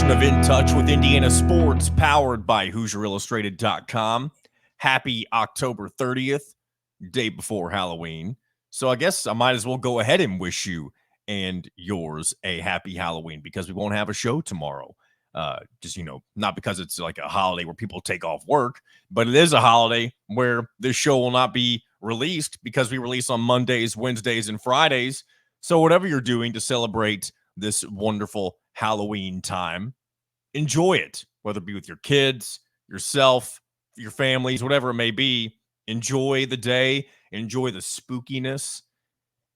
edition of In Touch with Indiana Sports, powered by HoosierIllustrated.com. Happy October 30th, day before Halloween. So I guess I might as well go ahead and wish you and yours a happy Halloween because we won't have a show tomorrow. Just, not because it's like a holiday where people take off work, but it is a holiday where this show will not be released because we release on Mondays, Wednesdays, and Fridays. So whatever you're doing to celebrate this wonderful Halloween time, enjoy it, whether it be with your kids, yourself, your families, whatever it may be. Enjoy the day, enjoy the spookiness.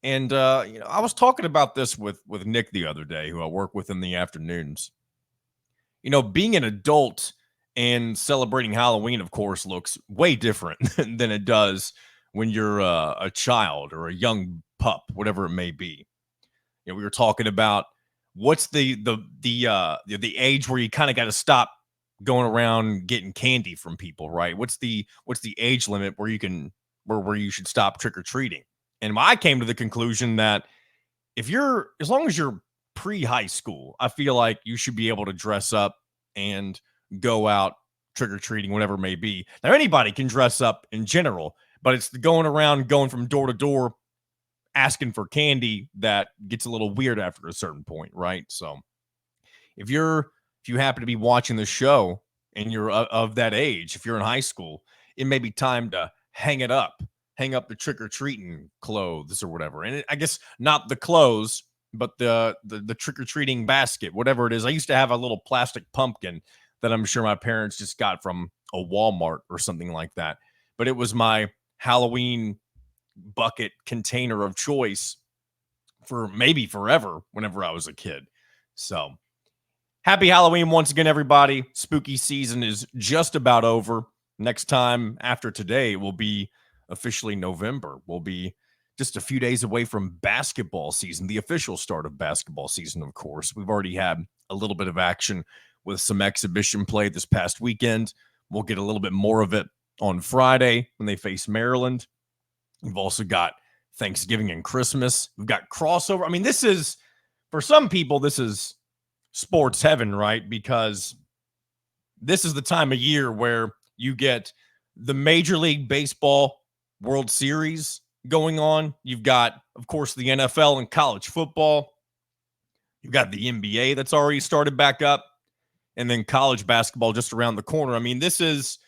And I was talking about this with Nick the other day, who I work with in the afternoons. Being an adult and celebrating Halloween, of course, looks way different than it does when you're a child or a young pup, whatever it may be. We were talking about what's the age where you kind of got to stop going around getting candy from people, right? What's the age limit where you can where you should stop trick-or-treating? And I came to the conclusion that as long as you're pre-high school, I feel like you should be able to dress up and go out trick-or-treating, whatever it may be. Now, anybody can dress up in general, but it's the going from door to door asking for candy that gets a little weird after a certain point, right? So if you happen to be watching the show and you're of that age, if you're in high school, it may be time to hang up the trick-or-treating clothes or whatever. And I guess not the clothes, but the trick-or-treating basket, whatever it is. I used to have a little plastic pumpkin that I'm sure my parents just got from a Walmart or something like that. But it was my Halloween bucket container of choice for maybe forever whenever I was a kid. So happy Halloween once again, everybody. Spooky season is just about over. Next time after today will be officially November. We'll be just a few days away from basketball season, the official start of basketball season, of course. We've already had a little bit of action with some exhibition play this past weekend. We'll get a little bit more of it on Friday when they face Maryland. We've also got Thanksgiving and Christmas. We've got crossover. I mean, for some people, this is sports heaven, right? Because this is the time of year where you get the Major League Baseball World Series going on. You've got, of course, the NFL and college football. You've got the NBA that's already started back up, and then college basketball just around the corner. I mean, this is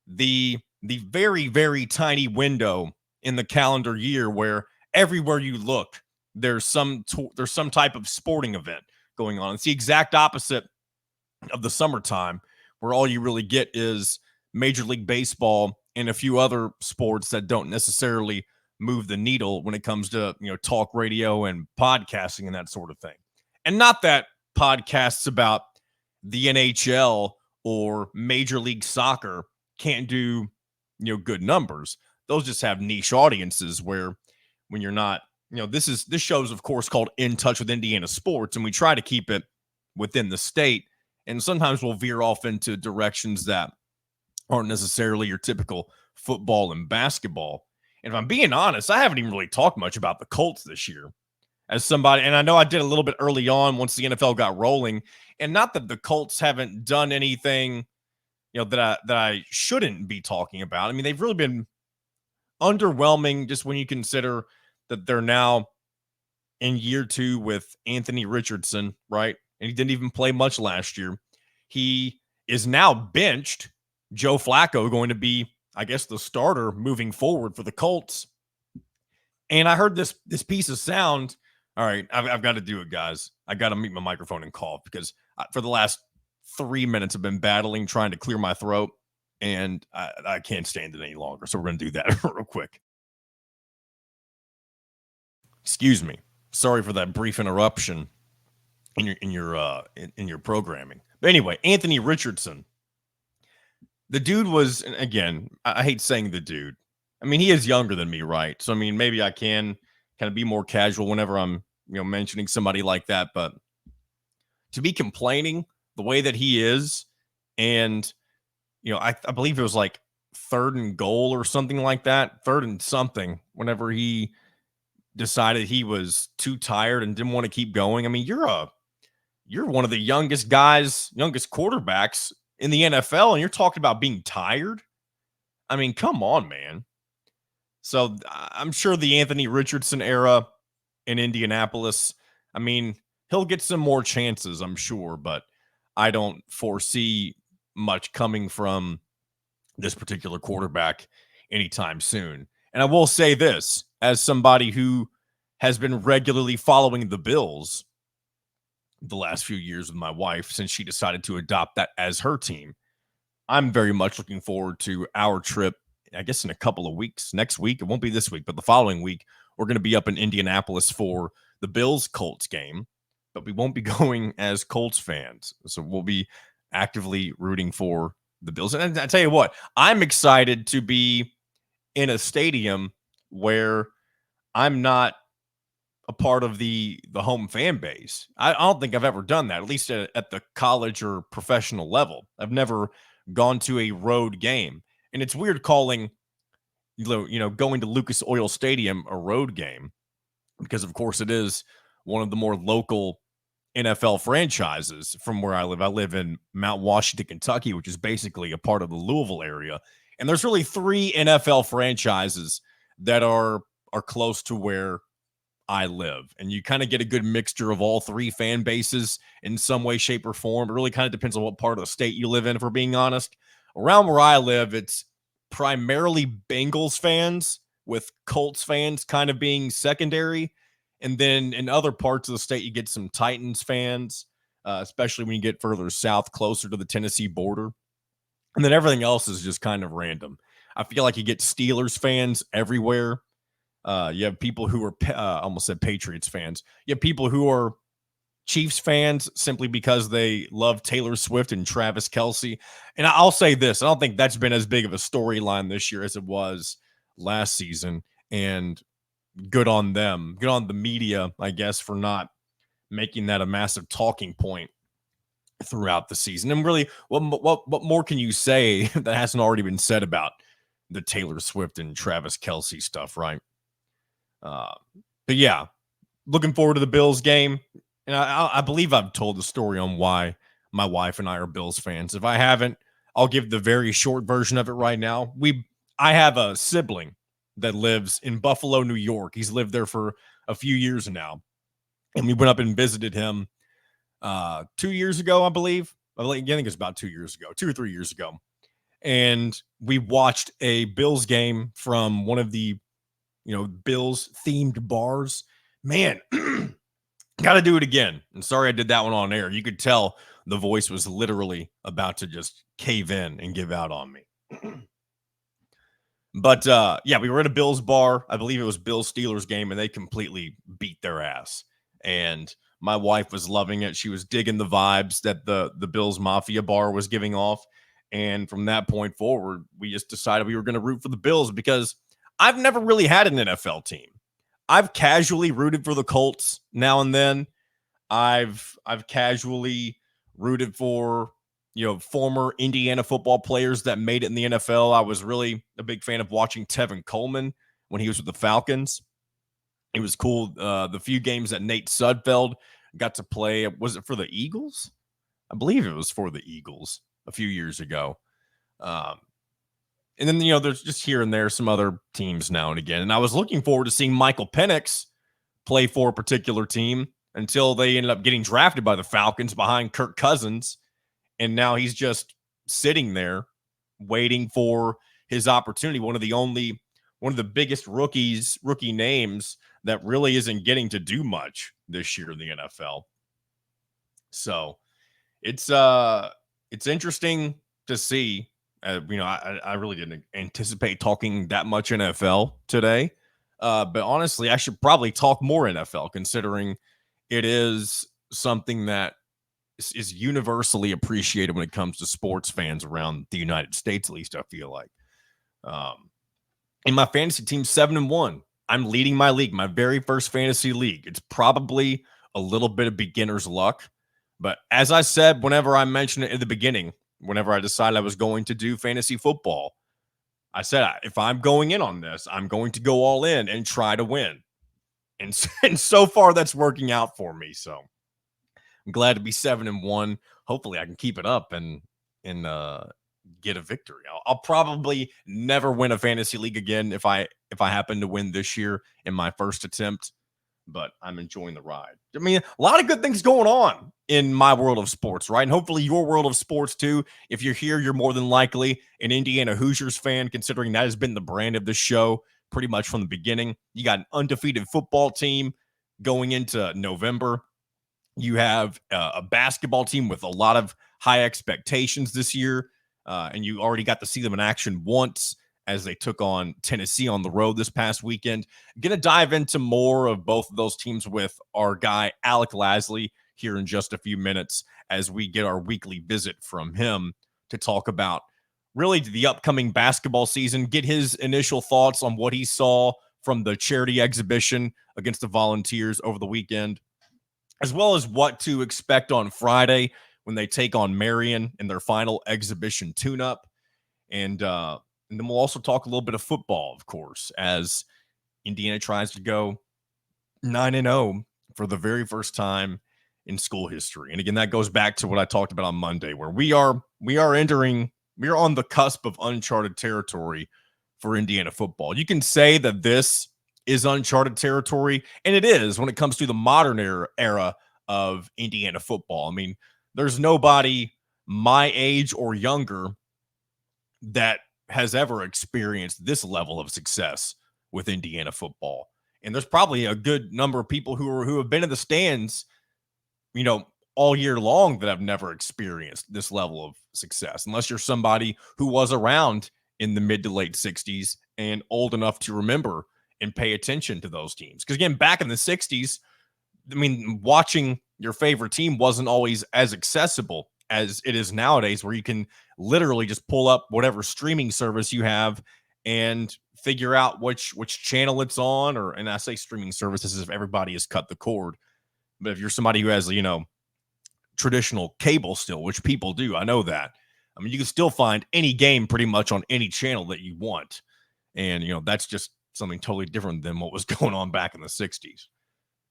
the very, very tiny window in the calendar year where everywhere you look, there's some type of sporting event going on. It's the exact opposite of the summertime, where all you really get is Major League Baseball and a few other sports that don't necessarily move the needle when it comes to talk radio and podcasting and that sort of thing. And not that podcasts about the NHL or Major League Soccer can't do good numbers. Those just have niche audiences where when you're not, this show is, of course, called In Touch with Indiana Sports, and we try to keep it within the state. And sometimes we'll veer off into directions that aren't necessarily your typical football and basketball. And if I'm being honest, I haven't even really talked much about the Colts this year as somebody. And I know I did a little bit early on once the NFL got rolling. And not that the Colts haven't done anything, that I shouldn't be talking about. I mean, they've really been underwhelming just when you consider that they're now in year 2 with Anthony Richardson, right? And he didn't even play much last year. He is now benched. Joe Flacco going to be, I guess, the starter moving forward for the Colts. And I heard this piece of sound. All right, I've got to do it, guys. I got to mute my microphone and cough because for the last 3 minutes I've been battling, trying to clear my throat, and I can't stand it any longer. So we're going to do that real quick. Excuse me. Sorry for that brief interruption in your programming. But anyway, Anthony Richardson. The dude was, and again, I hate saying the dude. I mean, he is younger than me, right? So, I mean, maybe I can kind of be more casual whenever I'm, mentioning somebody like that. But to be complaining the way that he is, and, I believe it was like 3rd and goal or something like that, 3rd and something, whenever he decided he was too tired and didn't want to keep going. I mean, you're a You're one of the youngest guys, youngest quarterbacks in the NFL, and you're talking about being tired. I mean, come on, man. So I'm sure the Anthony Richardson era in Indianapolis, I mean, he'll get some more chances, I'm sure, but I don't foresee much coming from this particular quarterback anytime soon. And I will say this as somebody who has been regularly following the Bills the last few years with my wife since she decided to adopt that as her team. I'm very much looking forward to our trip, I guess, in a couple of weeks. Next week, it won't be this week, but the following week, we're going to be up in Indianapolis for the Bills Colts game, but we won't be going as Colts fans. So we'll be actively rooting for the Bills. And I tell you what, I'm excited to be in a stadium where I'm not a part of the home fan base. I don't think I've ever done that, at least at the college or professional level. I've never gone to a road game. And it's weird calling, going to Lucas Oil Stadium a road game because, of course, it is one of the more local NFL franchises from where I live. I live in Mount Washington, Kentucky, which is basically a part of the Louisville area. And there's really 3 NFL franchises that are close to where I live. And you kind of get a good mixture of all 3 fan bases in some way, shape, or form. It really kind of depends on what part of the state you live in, if we're being honest. Around where I live, it's primarily Bengals fans, with Colts fans kind of being secondary. And then in other parts of the state, you get some Titans fans, especially when you get further south, closer to the Tennessee border. And then everything else is just kind of random. I feel like you get Steelers fans everywhere. You have people who are, almost said Patriots fans. You have people who are Chiefs fans simply because they love Taylor Swift and Travis Kelce. And I'll say this, I don't think that's been as big of a storyline this year as it was last season. And good on them. Good on the media, I guess, for not making that a massive talking point throughout the season. And really, what more can you say that hasn't already been said about the Taylor Swift and Travis Kelce stuff, right? But yeah, looking forward to the Bills game. And I believe I've told the story on why my wife and I are Bills fans. If I haven't, I'll give the very short version of it right now. I have a sibling that lives in Buffalo, New York. He's lived there for a few years now. And we went up and visited him 2 years ago, I believe. I think it's about 2 years ago, 2 or 3 years ago. And we watched a Bills game from one of the Bills themed bars. Man, got to do it again. And sorry I did that one on air. You could tell the voice was literally about to just cave in and give out on me. But yeah, we were at a Bills bar. I believe it was Bills Steelers game, and they completely beat their ass. And my wife was loving it. She was digging the vibes that the Bills Mafia bar was giving off. And from that point forward, we just decided we were going to root for the Bills because I've never really had an NFL team. I've casually rooted for the Colts now and then. I've casually rooted for former Indiana football players that made it in the NFL. I was really a big fan of watching Tevin Coleman when he was with the Falcons. It was cool. The few games that Nate Sudfeld got to play, was it for the Eagles? I believe it was for the Eagles a few years ago. And then, there's just here and there some other teams now and again. And I was looking forward to seeing Michael Penix play for a particular team until they ended up getting drafted by the Falcons behind Kirk Cousins. And now he's just sitting there waiting for his opportunity. One of the biggest rookie names that really isn't getting to do much this year in the NFL. So it's interesting to see. I really didn't anticipate talking that much NFL today. But honestly, I should probably talk more NFL considering it is something that is universally appreciated when it comes to sports fans around the United States, at least I feel like. In my fantasy team, 7-1. I'm leading my league, my very first fantasy league. It's probably a little bit of beginner's luck. But as I said, whenever I mentioned it in the beginning, whenever I decided I was going to do fantasy football, I said, if I'm going in on this, I'm going to go all in and try to win. And so far, that's working out for me. So I'm glad to be 7-1. Hopefully I can keep it up and get a victory. I'll probably never win a fantasy league again if I happen to win this year in my first attempt, but I'm enjoying the ride. I mean, a lot of good things going on in my world of sports, right? And hopefully your world of sports too. If you're here, you're more than likely an Indiana Hoosiers fan, considering that has been the brand of the show pretty much from the beginning. You got an undefeated football team going into November. You have a basketball team with a lot of high expectations this year, and you already got to see them in action once as they took on Tennessee on the road this past weekend. Going to dive into more of both of those teams with our guy, Alec Lasley, here in just a few minutes as we get our weekly visit from him to talk about really the upcoming basketball season, get his initial thoughts on what he saw from the charity exhibition against the Volunteers over the weekend, as well as what to expect on Friday when they take on Marion in their final exhibition tune-up. And then we'll also talk a little bit of football, of course, as Indiana tries to go 9-0 for the very first time in school history. And again, that goes back to what I talked about on Monday, where we are on the cusp of uncharted territory for Indiana football. You can say that this is uncharted territory, and it is when it comes to the modern era of Indiana football. I mean, there's nobody my age or younger that has ever experienced this level of success with Indiana football. And there's probably a good number of people who have been in the stands, all year long that have never experienced this level of success, unless you're somebody who was around in the mid to late 60s and old enough to remember and pay attention to those teams. Because again, back in the 60s, I mean, watching your favorite team wasn't always as accessible as it is nowadays, where you can literally just pull up whatever streaming service you have and figure out which channel it's on. And I say streaming services if everybody has cut the cord. But if you're somebody who has, traditional cable still, which people do, I know that. I mean, you can still find any game pretty much on any channel that you want. And, that's just something totally different than what was going on back in the 60s.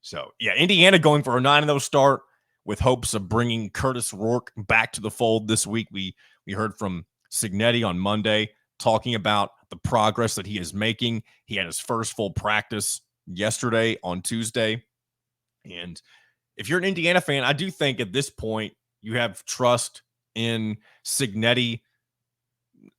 So, yeah, Indiana going for a 9-0 start with hopes of bringing Curtis Rourke back to the fold this week. We heard from Cignetti on Monday talking about the progress that he is making. He had his first full practice yesterday on Tuesday. And if you're an Indiana fan, I do think at this point you have trust in Cignetti,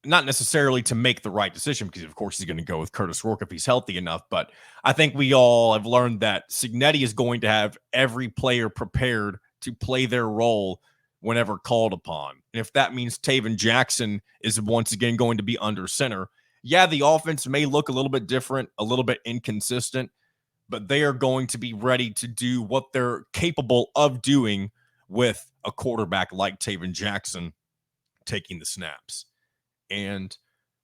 not necessarily to make the right decision, because of course he's going to go with Curtis Rourke if he's healthy enough. But I think we all have learned that Cignetti is going to have every player prepared to play their role whenever called upon. And if that means Taven Jackson is once again going to be under center, yeah, the offense may look a little bit different, a little bit inconsistent, but they are going to be ready to do what they're capable of doing with a quarterback like Taven Jackson taking the snaps. And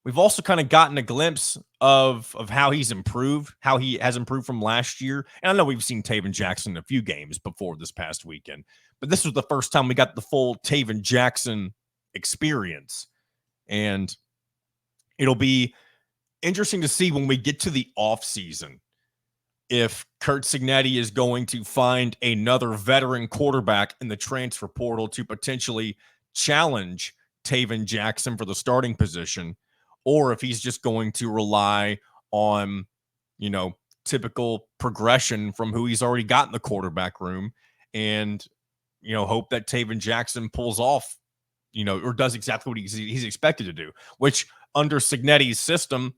we've also kind of gotten a glimpse of how he's improved, how he has improved from last year. And I know we've seen Taven Jackson in a few games before this past weekend, but this was the first time we got the full Taven Jackson experience. And it'll be interesting to see when we get to the offseason if Curt Cignetti is going to find another veteran quarterback in the transfer portal to potentially challenge Taven Jackson for the starting position, or if he's just going to rely on, typical progression from who he's already got in the quarterback room and, hope that Taven Jackson pulls off, or does exactly what he's expected to do, which under Cignetti's system,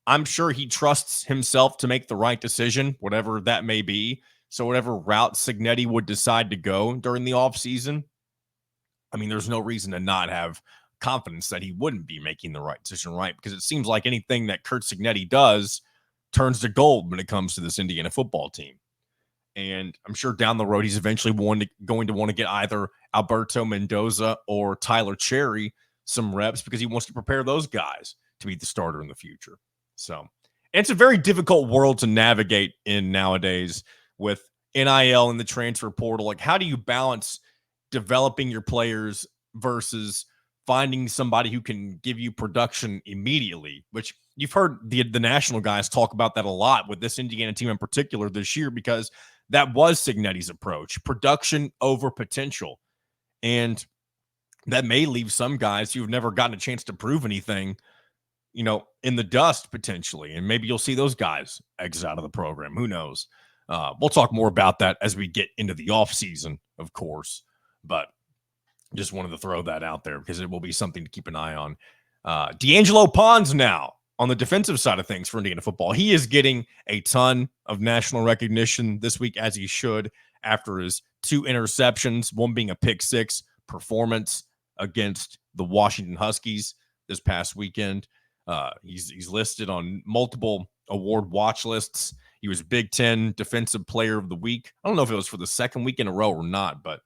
I'm sure he trusts himself to make the right decision, whatever that may be. So whatever route Cignetti would decide to go during the offseason, I mean, there's no reason to not have confidence that he wouldn't be making the right decision, right? Because it seems like anything that Curt Cignetti does turns to gold when it comes to this Indiana football team. And I'm sure down the road, he's eventually going to want to get either Alberto Mendoza or Tyler Cherry some reps because he wants to prepare those guys to be the starter in the future. So it's a very difficult world to navigate in nowadays with NIL and the transfer portal. Like, how do you balance developing your players versus finding somebody who can give you production immediately, which you've heard the national guys talk about that a lot with this Indiana team in particular this year, because that was Cignetti's approach, production over potential. And that may leave some guys who've never gotten a chance to prove anything, in the dust potentially. And maybe you'll see those guys exit out of the program. Who knows? We'll talk more about that as we get into the offseason, of course. But just wanted to throw that out there because it will be something to keep an eye on. D'Angelo Pons now on the defensive side of things for Indiana football. He is getting a ton of national recognition this week, as he should, after his 2 interceptions, one being a pick 6 performance against the Washington Huskies this past weekend. He's listed on multiple award watch lists. He was Big Ten Defensive Player of the Week. I don't know if it was for the second week in a row or not, but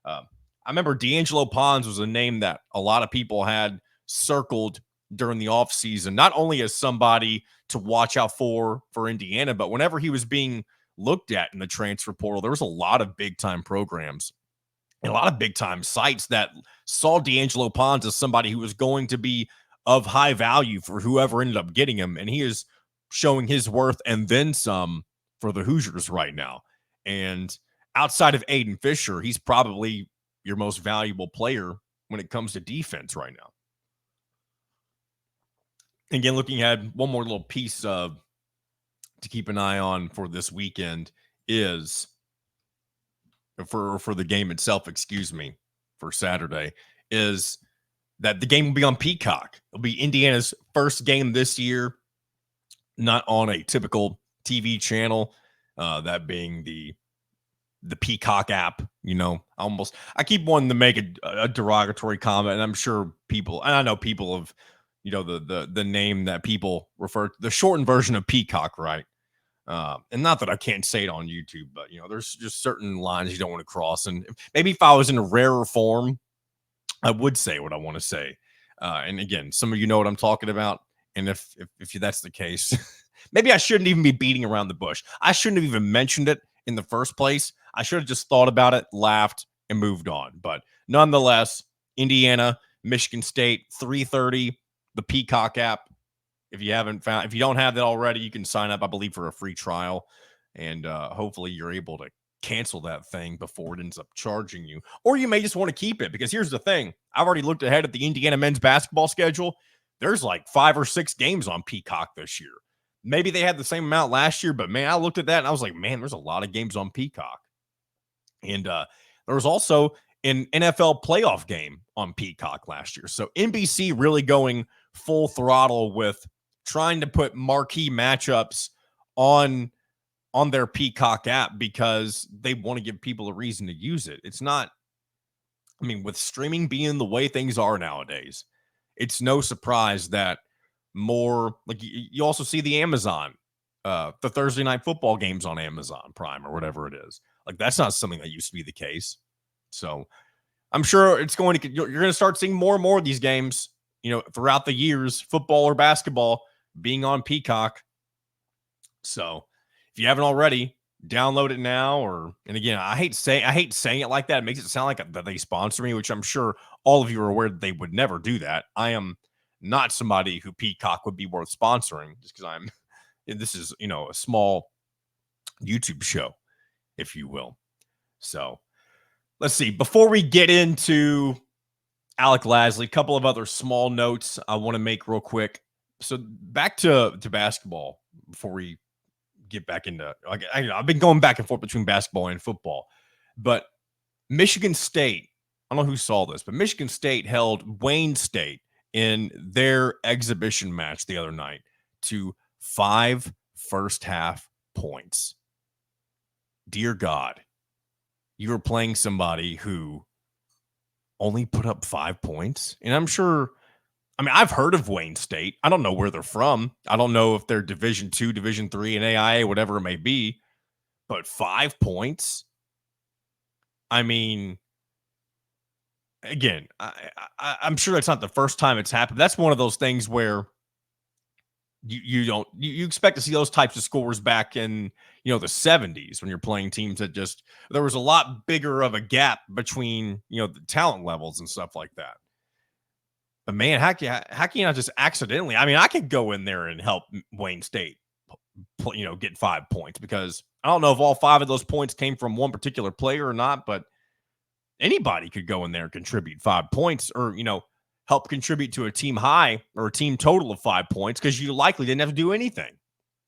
I remember D'Angelo Pons was a name that a lot of people had circled during the offseason, not only as somebody to watch out for Indiana, but whenever he was being looked at in the transfer portal, there was a lot of big-time programs and a lot of big-time sites that saw D'Angelo Pons as somebody who was going to be of high value for whoever ended up getting him, and he is showing his worth and then some for the Hoosiers right now. And outside of Aiden Fisher, he's probably your most valuable player when it comes to defense right now. Again, looking ahead, one more little piece to keep an eye on for this weekend is for the game itself, for Saturday, is that the game will be on Peacock. It'll be Indiana's first game this year, not on a typical TV channel, that being the Peacock app. I keep wanting to make a derogatory comment, and I'm sure people, and I know people have, the name that people refer to, the shortened version of Peacock, right? And not that I can't say it on YouTube, but there's just certain lines you don't want to cross. And maybe if I was in a rarer form, I would say what I want to say. And again, some of you know what I'm talking about. And if that's the case, maybe I shouldn't even be beating around the bush. I shouldn't have even mentioned it in the first place. I should have just thought about it, laughed, and moved on. But nonetheless, Indiana, Michigan State, 3:30, the Peacock app. If you don't have that already, you can sign up, I believe, for a free trial. And hopefully you're able to cancel that thing before it ends up charging you. Or you may just want to keep it, because here's the thing. I've already looked ahead at the Indiana men's basketball schedule. There's like 5 or 6 games on Peacock this year. Maybe they had the same amount last year, but man, I looked at that and I was like, man, there's a lot of games on Peacock. And there was also an NFL playoff game on Peacock last year. So NBC really going full throttle with trying to put marquee matchups on their Peacock app because they want to give people a reason to use it. It's not, with streaming being the way things are nowadays, it's no surprise that more, like, you also see the Amazon, the Thursday night football games on Amazon Prime or whatever it is. Like, that's not something that used to be the case. So I'm sure you're going to start seeing more and more of these games, throughout the years, football or basketball, being on Peacock. So if you haven't already, download it now. And again, I hate saying it like that. It makes it sound like that they sponsor me, which I'm sure all of you are aware that they would never do that. I am not somebody who Peacock would be worth sponsoring, just because this is, a small YouTube show, if you will. So let's see. Before we get into Alec Lasley, a couple of other small notes I want to make real quick. So back to basketball before we get back into, I've been going back and forth between basketball and football, but Michigan State, I don't know who saw this, but Michigan State held Wayne State in their exhibition match the other night to 5 first half points. Dear God, you were playing somebody who only put up 5 points. And I'm sure, I've heard of Wayne State. I don't know where they're from. I don't know if they're Division II, Division III, and AIA, whatever it may be. But 5 points? Again, I'm sure that's not the first time it's happened. That's one of those things where you expect to see those types of scores back in, the 70s when you're playing teams that there was a lot bigger of a gap between, the talent levels and stuff like that. But man, how can you not just accidentally? I could go in there and help Wayne State get 5 points, because I don't know if all 5 of those points came from one particular player or not, but anybody could go in there and contribute 5 points, or, help contribute to a team high or a team total of 5 points, because you likely didn't have to do anything.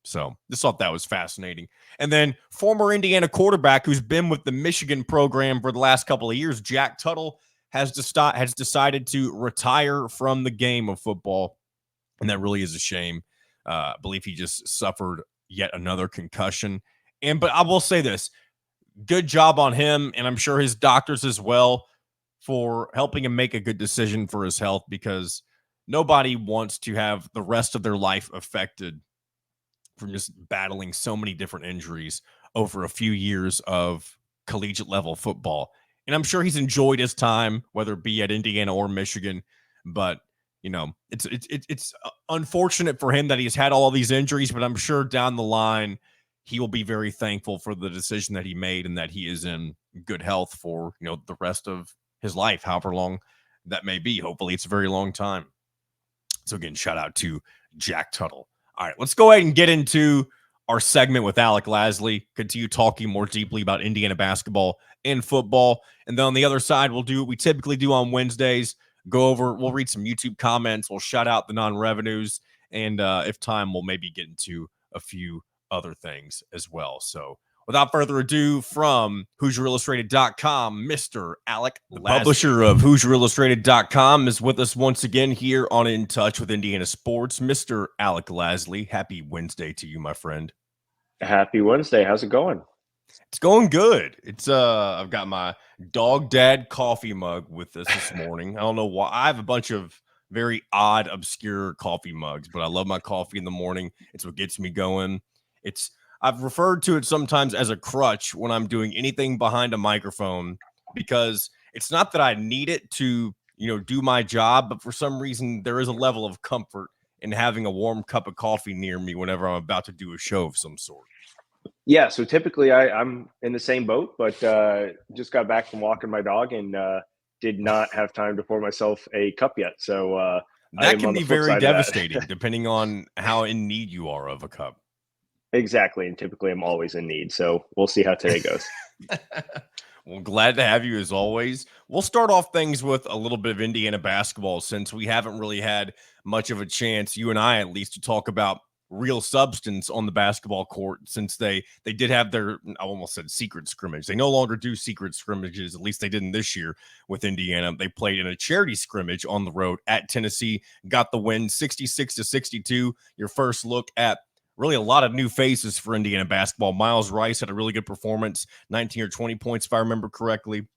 So just thought that was fascinating. And then former Indiana quarterback who's been with the Michigan program for the last couple of years, Jack Tuttle, has decided to retire from the game of football. And that really is a shame. I believe he just suffered yet another concussion. But I will say this, good job on him, and I'm sure his doctors as well, for helping him make a good decision for his health, because nobody wants to have the rest of their life affected from just battling so many different injuries over a few years of collegiate level football. And I'm sure he's enjoyed his time, whether it be at Indiana or Michigan. But it's unfortunate for him that he's had all these injuries. But I'm sure down the line he will be very thankful for the decision that he made, and that he is in good health for the rest of his life, however long that may be. Hopefully, it's a very long time. So again, shout out to Jack Tuttle. All right, let's go ahead and get into our segment with Alec Lasley, continue talking more deeply about Indiana basketball and football. And then on the other side, we'll do what we typically do on Wednesdays, we'll read some YouTube comments, we'll shout out the non-revenues, and if time, we'll maybe get into a few other things as well. So without further ado, from HoosierIllustrated.com, Mr. Alec Lasley, the publisher of HoosierIllustrated.com, is with us once again here on In Touch with Indiana Sports. Mr. Alec Lasley, happy Wednesday to you, my friend. Happy Wednesday. How's it going? It's going good. It's I've got my Dog Dad coffee mug with us this morning. I don't know why. I have a bunch of very odd, obscure coffee mugs, but I love my coffee in the morning. It's what gets me going. I've referred to it sometimes as a crutch when I'm doing anything behind a microphone, because it's not that I need it to, do my job, but for some reason there is a level of comfort in having a warm cup of coffee near me whenever I'm about to do a show of some sort. Yeah, so typically I'm in the same boat, but just got back from walking my dog and did not have time to pour myself a cup yet. So that can be very devastating depending on how in need you are of a cup. Exactly. And typically I'm always in need. So we'll see how today goes. Well, glad to have you as always. We'll start off things with a little bit of Indiana basketball, since we haven't really had much of a chance, you and I at least, to talk about real substance on the basketball court, since they did have their, I almost said secret scrimmage. They no longer do secret scrimmages. At least they didn't this year with Indiana. They played in a charity scrimmage on the road at Tennessee, got the win 66-62. Your first look at really a lot of new faces for Indiana basketball. Miles Rice had a really good performance, 19 or 20 points, if I remember correctly.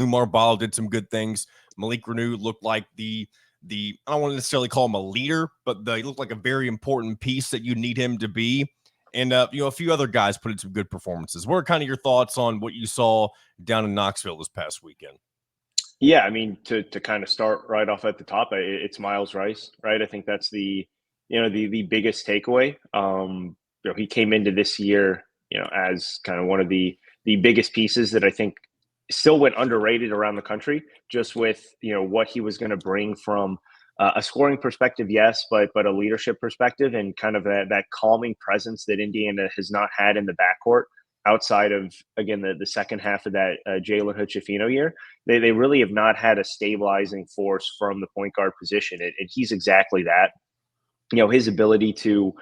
Umar Ball did some good things. Malik Renew looked like the I don't want to necessarily call him a leader, but he looked like a very important piece that you need him to be. And, a few other guys put in some good performances. What are kind of your thoughts on what you saw down in Knoxville this past weekend? Yeah, I mean, to kind of start right off at the top, it's Miles Rice, right? I think that's the biggest takeaway. He came into this year, as kind of one of the biggest pieces that I think still went underrated around the country, just with what he was going to bring from a scoring perspective, yes, but a leadership perspective, and kind of that calming presence that Indiana has not had in the backcourt outside of, again, the second half of that Jalen Hood-Schifino year. They really have not had a stabilizing force from the point guard position, and he's exactly that. His ability to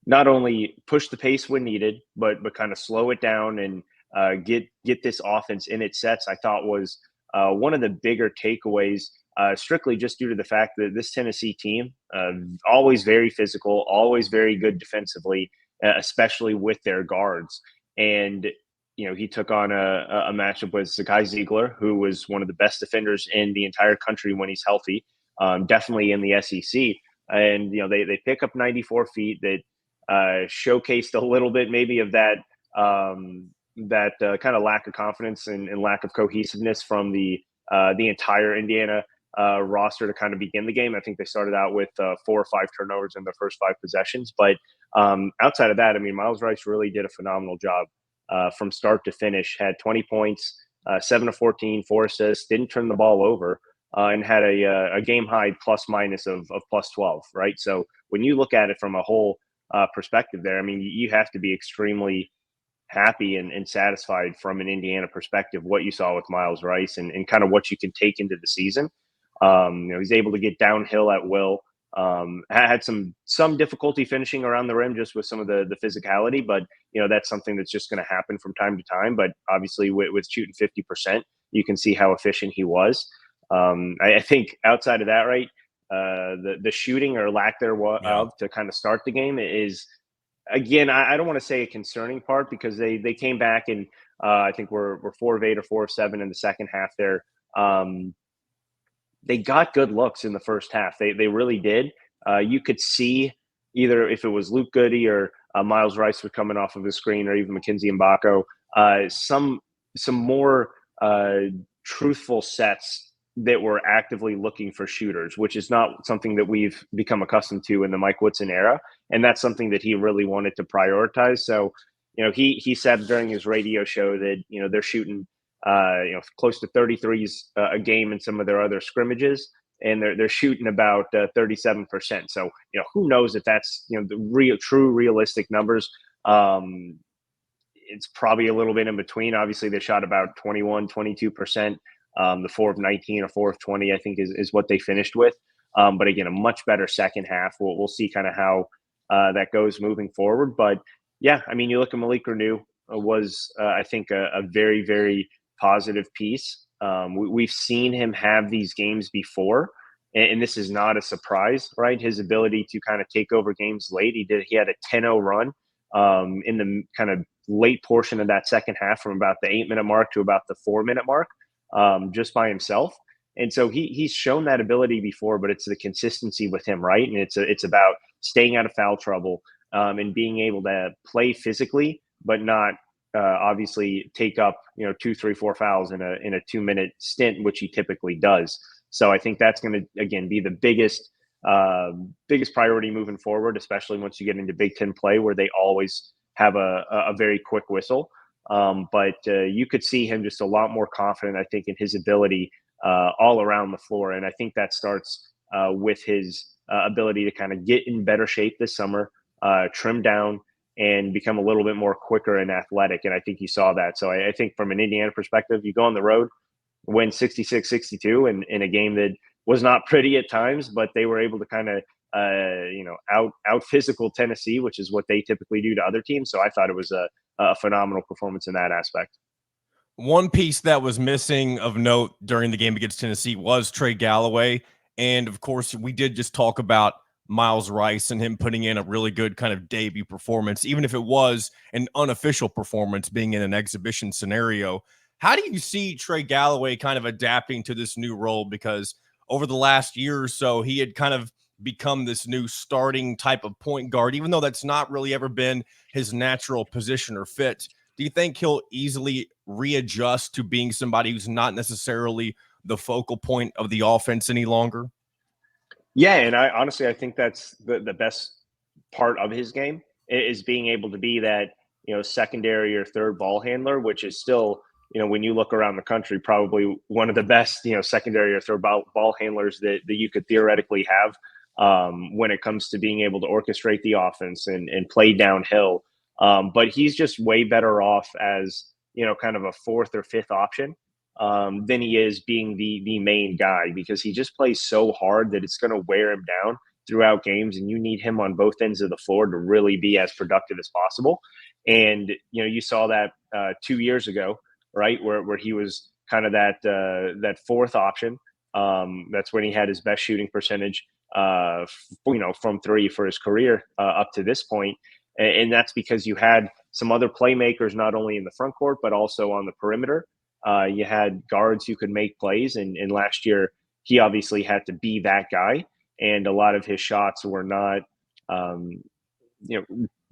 not only push the pace when needed, but kind of slow it down and get this offense in its sets, I thought was one of the bigger takeaways, strictly just due to the fact that this Tennessee team, always very physical, always very good defensively, especially with their guards. And he took on a matchup with Zakai Ziegler, who was one of the best defenders in the entire country when he's healthy, definitely in the SEC. And they pick up 94 feet. That showcased a little bit maybe of that kind of lack of confidence and lack of cohesiveness from the entire Indiana roster to kind of begin the game. I think they started out with 4 or 5 turnovers in their first 5 possessions. But outside of that, I mean, Miles Rice really did a phenomenal job from start to finish. Had 20 points, 7 of 14, 4 assists, didn't turn the ball over. And had a game high plus minus of plus 12, right? So when you look at it from a whole perspective there. I mean, you have to be extremely happy and satisfied from an Indiana perspective, what you saw with Miles Rice and kind of what you can take into the season. He's able to get downhill at will. Had some difficulty finishing around the rim just with some of the physicality, but that's something that's just going to happen from time to time. But obviously, with shooting 50%, you can see how efficient he was. I think outside of that, right, the shooting or lack thereof to kind of start the game is, again, I don't want to say a concerning part because they came back and I think we're 4 of 8 or 4 of 7 in the second half there. They got good looks in the first half. They really did. You could see either if it was Luke Goody or Miles Rice was coming off of the screen, or even Mackenzie Mbako, some more truthful sets that were actively looking for shooters, which is not something that we've become accustomed to in the Mike Woodson era, and that's something that he really wanted to prioritize. So, he said during his radio show that they're shooting close to 33s a game in some of their other scrimmages, and they're shooting about 37%. So who knows if that's the true realistic numbers. It's probably a little bit in between. Obviously, they shot about 21, 22%. The 4 of 19 or 4 of 20, I think, is what they finished with. But again, a much better second half. We'll see kind of how that goes moving forward. But yeah, I mean, you look at Malik Renew was, I think, a very, very positive piece. We've seen him have these games before, and this is not a surprise, right? His ability to kind of take over games late. He had a 10-0 run in the kind of late portion of that second half, from about the 8-minute mark to about the 4-minute mark, just by himself. And so he's shown that ability before, but it's the consistency with him, right? And it's about staying out of foul trouble and being able to play physically, but not obviously take up 2, 3, 4 fouls in a 2-minute stint, which he typically does. So I think that's going to again be the biggest priority moving forward, especially once you get into Big Ten play, where they always have a very quick whistle. But you could see him just a lot more confident, I think, in his ability all around the floor. And I think that starts with his ability to kind of get in better shape this summer, trim down, and become a little bit more quicker and athletic. And I think you saw that. So I think from an Indiana perspective, you go on the road, win 66-62 in a game that was not pretty at times, but they were able to kind of out physical Tennessee, which is what they typically do to other teams. So I thought it was a phenomenal performance in that aspect. One piece that was missing of note during the game against Tennessee was Trey Galloway. And of course, we did just talk about Miles Rice and him putting in a really good kind of debut performance, even if it was an unofficial performance being in an exhibition scenario. How do you see Trey Galloway kind of adapting to this new role? Because over the last year or so, he had kind of become this new starting type of point guard, even though that's not really ever been his natural position or fit. Do you think he'll easily readjust to being somebody who's not necessarily the focal point of the offense any longer? Yeah, and I think that's the best part of his game, is being able to be that secondary or third ball handler, which is still when you look around the country, probably one of the best secondary or third ball handlers that you could theoretically have when it comes to being able to orchestrate the offense and play downhill. But he's just way better off as kind of a fourth or fifth option than he is being the main guy, because he just plays so hard that it's going to wear him down throughout games, and you need him on both ends of the floor to really be as productive as possible. And you saw that 2 years ago, right, where he was kind of that fourth option. That's when he had his best shooting percentage, from three for his career up to this point. And that's because you had some other playmakers, not only in the front court, but also on the perimeter. You had guards who could make plays. And last year, he obviously had to be that guy. And a lot of his shots were not,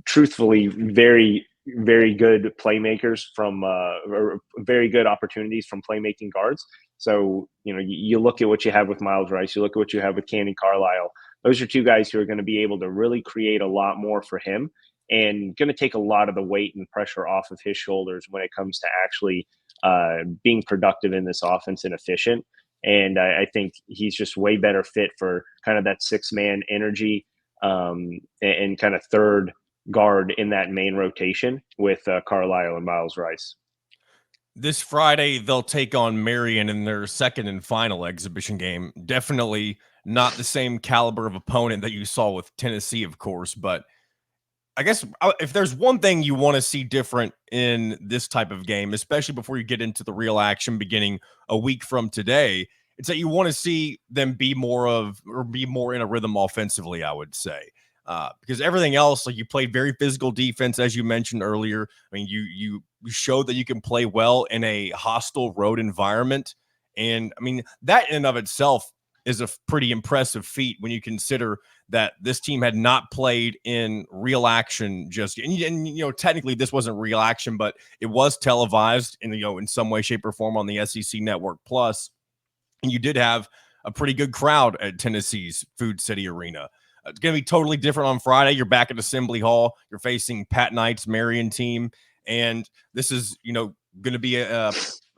truthfully, very, very good playmakers from or very good opportunities from playmaking guards. So, you look at what you have with Miles Rice, you look at what you have with Candy Carlisle. Those are two guys who are going to be able to really create a lot more for him, and going to take a lot of the weight and pressure off of his shoulders when it comes to actually being productive in this offense and efficient. And I think he's just way better fit for kind of that 6-man energy, and kind of third guard in that main rotation with Carlisle and Miles Rice. This Friday, they'll take on Marion in their second and final exhibition game. Definitely not the same caliber of opponent that you saw with Tennessee, of course, but I guess if there's one thing you want to see different in this type of game, especially before you get into the real action beginning a week from today, it's that you want to see them be more in a rhythm offensively, I would say. Because everything else, like you played very physical defense, as you mentioned earlier. I mean, you showed that you can play well in a hostile road environment. And I mean, that in and of itself is a pretty impressive feat when you consider that this team had not played in real action just yet. And you know, technically this wasn't real action, but it was televised in some way, shape, or form on the SEC Network Plus. And you did have a pretty good crowd at Tennessee's Food City Arena. It's going to be totally different on Friday. You're back at Assembly Hall. You're facing Pat Knight's Marion team. And this is, going to be a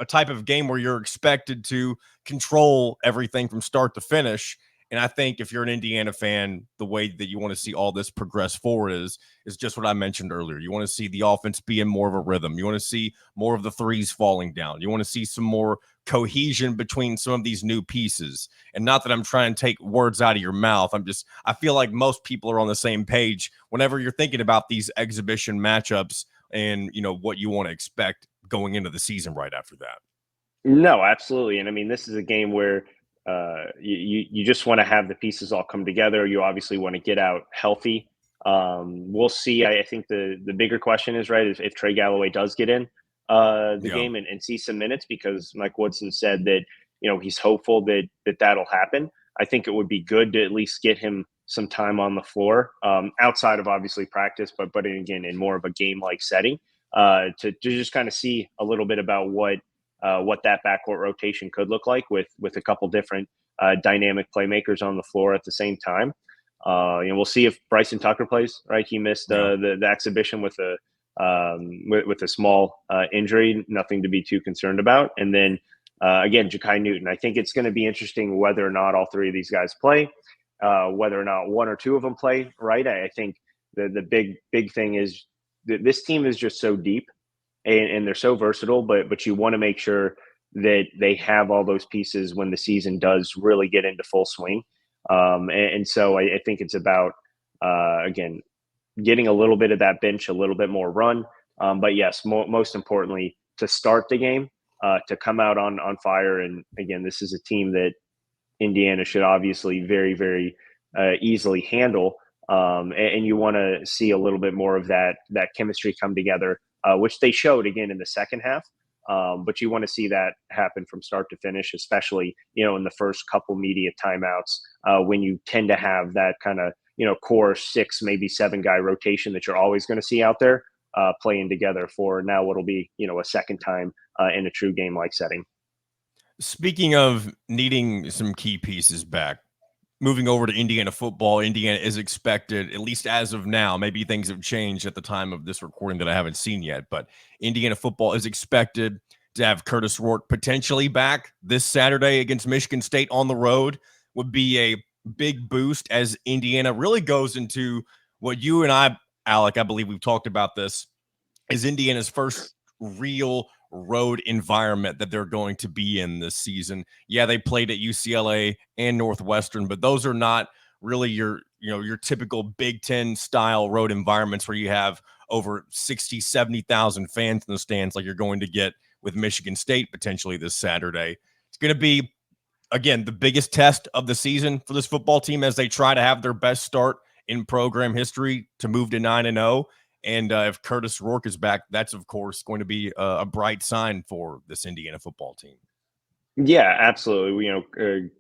type of game where you're expected to control everything from start to finish. And I think if you're an Indiana fan, the way that you want to see all this progress forward is just what I mentioned earlier. You want to see the offense be in more of a rhythm. You want to see more of the threes falling down. You want to see some more cohesion between some of these new pieces. And not that I'm trying to take words out of your mouth. I feel like most people are on the same page whenever you're thinking about these exhibition matchups and, what you want to expect going into the season right after that. No, absolutely. And I mean, this is a game where you just want to have the pieces all come together. You obviously want to get out healthy. We'll see. I think the bigger question is, right, if Trey Galloway does get in the game and see some minutes, because Mike Woodson said that, he's hopeful that that'll happen. I think it would be good to at least get him some time on the floor outside of obviously practice, but again, in more of a game-like setting to just kind of see a little bit about what that backcourt rotation could look like with a couple different dynamic playmakers on the floor at the same time. We'll see if Bryson Tucker plays. Right, he missed the exhibition with a small injury, nothing to be too concerned about. And then again, Ja'Kai Newton. I think it's going to be interesting whether or not all three of these guys play, whether or not one or two of them play. Right, I think the big thing is that this team is just so deep. And they're so versatile, but you want to make sure that they have all those pieces when the season does really get into full swing. And so I think it's about, again, getting a little bit of that bench, a little bit more run. But yes, most importantly, to start the game, to come out on fire. And again, this is a team that Indiana should obviously very, very easily handle. And you want to see a little bit more of that chemistry come together, which they showed again in the second half. But you want to see that happen from start to finish, especially, in the first couple media timeouts, when you tend to have that kind of, core 6, maybe 7 guy rotation that you're always going to see out there playing together for now what'll be, a second time in a true game-like setting. Speaking of needing some key pieces back, moving over to Indiana football, Indiana is expected, at least as of now, maybe things have changed at the time of this recording that I haven't seen yet, but Indiana football is expected to have Curtis Rourke potentially back this Saturday against Michigan State on the road. Would be a big boost as Indiana really goes into what you and I, Alec, I believe we've talked about this, is Indiana's first real road environment that they're going to be in this season. Yeah, they played at UCLA and Northwestern, but those are not really your typical Big Ten style road environments where you have over 60, 70,000 fans in the stands like you're going to get with Michigan State potentially this Saturday. It's going to be, again, the biggest test of the season for this football team as they try to have their best start in program history to move to 9-0. And if Curtis Rourke is back, that's, of course, going to be a bright sign for this Indiana football team. Yeah, absolutely.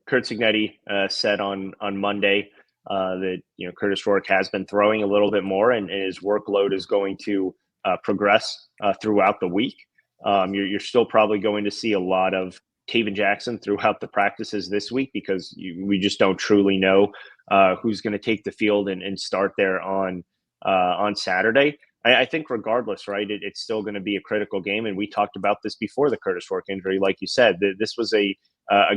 Kurt Cignetti said on Monday that, Curtis Rourke has been throwing a little bit more and his workload is going to progress throughout the week. You're still probably going to see a lot of Taven Jackson throughout the practices this week because we just don't truly know who's going to take the field and start there on Saturday. I think regardless, right, it's still going to be a critical game. And we talked about this before the Curtis Rourke injury. Like you said, this was a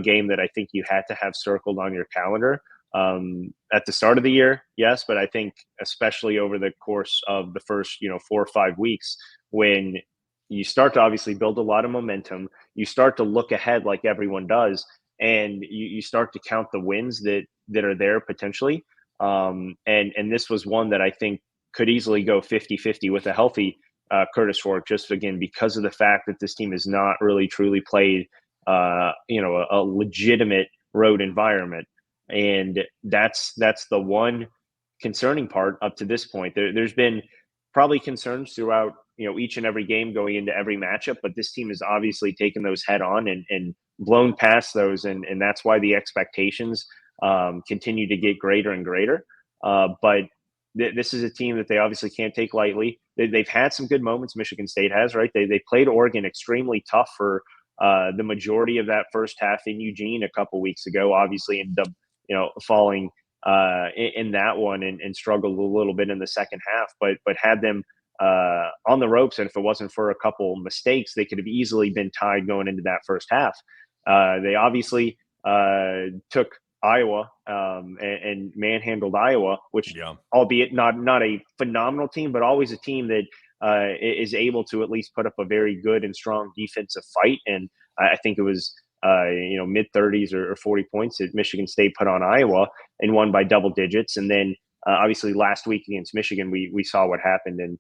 game that I think you had to have circled on your calendar At the start of the year, yes, but I think especially over the course of the first 4 or 5 weeks, when you start to obviously build a lot of momentum, you start to look ahead like everyone does, and you start to count the wins that are there potentially. And this was one that I think could easily go 50-50 with a healthy Curtis Rourke, just again because of the fact that this team has not really truly played a legitimate road environment. And that's the one concerning part up to this point. There's been probably concerns throughout each and every game going into every matchup, but this team has obviously taken those head on and blown past those, and that's why the expectations continue to get greater and greater. But this is a team that they obviously can't take lightly. They've had some good moments. Michigan State has, right? They played Oregon extremely tough for the majority of that first half in Eugene a couple weeks ago. Obviously, ended up falling in that one and struggled a little bit in the second half, but had them on the ropes. And if it wasn't for a couple mistakes, they could have easily been tied going into that first half. They obviously took Iowa and manhandled Iowa, which, albeit not a phenomenal team, but always a team that is able to at least put up a very good and strong defensive fight. And I think it was mid 30s or 40 points that Michigan State put on Iowa and won by double digits. And then obviously last week against Michigan, we saw what happened, and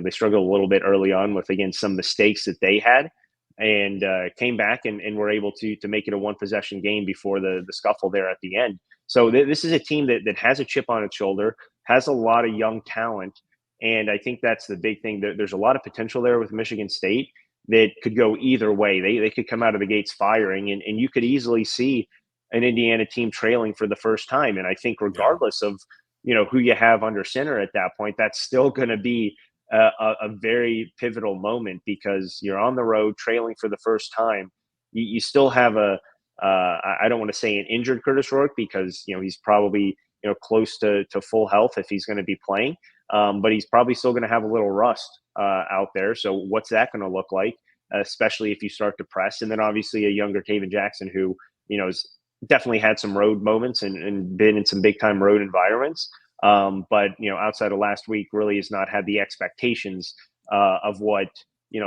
they struggled a little bit early on with, again, some mistakes that they had, and came back and were able to make it a one possession game before the scuffle there at the end. So this is a team that has a chip on its shoulder, has a lot of young talent. And I think that's the big thing. There's a lot of potential there with Michigan State that could go either way. They could come out of the gates firing, and you could easily see an Indiana team trailing for the first time. And I think regardless of who you have under center at that point, that's still going to be a very pivotal moment, because you're on the road trailing for the first time. You still have I don't want to say an injured Curtis Rourke, because he's probably close to full health if he's going to be playing, but he's probably still going to have a little rust out there. So what's that going to look like, especially if you start to press? And then obviously a younger Taven Jackson, who has definitely had some road moments and been in some big time road environments. But outside of last week, really has not had the expectations of what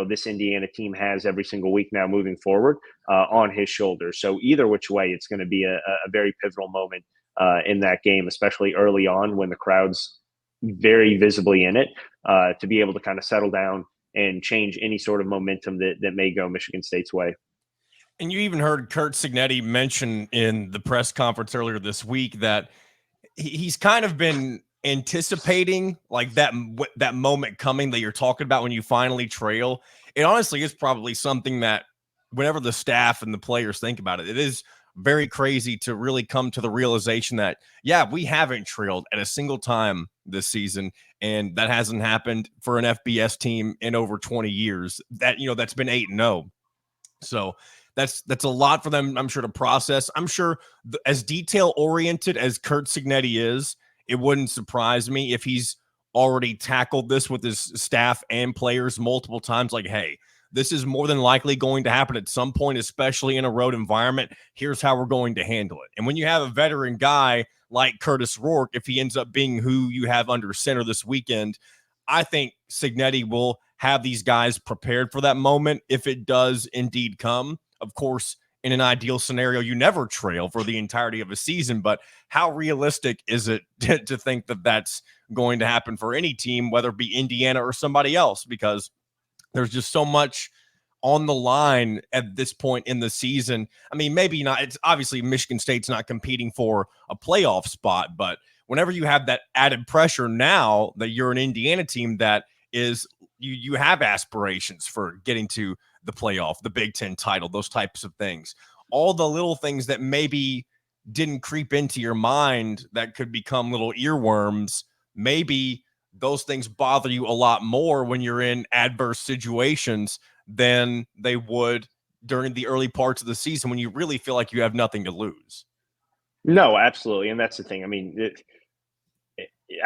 this Indiana team has every single week now moving forward on his shoulders. So either which way, it's going to be a very pivotal moment in that game, especially early on when the crowd's very visibly in it, to be able to kind of settle down and change any sort of momentum that may go Michigan State's way. And you even heard Curt Cignetti mention in the press conference earlier this week that he's kind of been anticipating like that moment coming that you're talking about when you finally trail. It honestly is probably something that whenever the staff and the players think about it, it is very crazy to really come to the realization that, yeah, we haven't trailed at a single time this season. And that hasn't happened for an FBS team in over 20 years. That, that's been 8-0. So that's a lot for them, I'm sure, to process. I'm sure as detail oriented as Curt Cignetti is, it wouldn't surprise me if he's already tackled this with his staff and players multiple times. Like, hey, this is more than likely going to happen at some point, especially in a road environment. Here's how we're going to handle it. And when you have a veteran guy like Curtis Rourke, if he ends up being who you have under center this weekend, I think Cignetti will have these guys prepared for that moment if it does indeed come. Of course, in an ideal scenario, you never trail for the entirety of a season, but how realistic is it to think that that's going to happen for any team, whether it be Indiana or somebody else? Because there's just so much on the line at this point in the season. I mean, maybe not. It's obviously Michigan State's not competing for a playoff spot, but whenever you have that added pressure now that you're an Indiana team that is, you have aspirations for getting to the playoff, the Big Ten title, those types of things. All the little things that maybe didn't creep into your mind that could become little earworms, maybe those things bother you a lot more when you're in adverse situations than they would during the early parts of the season when you really feel like you have nothing to lose. No, absolutely. And that's the thing. I mean,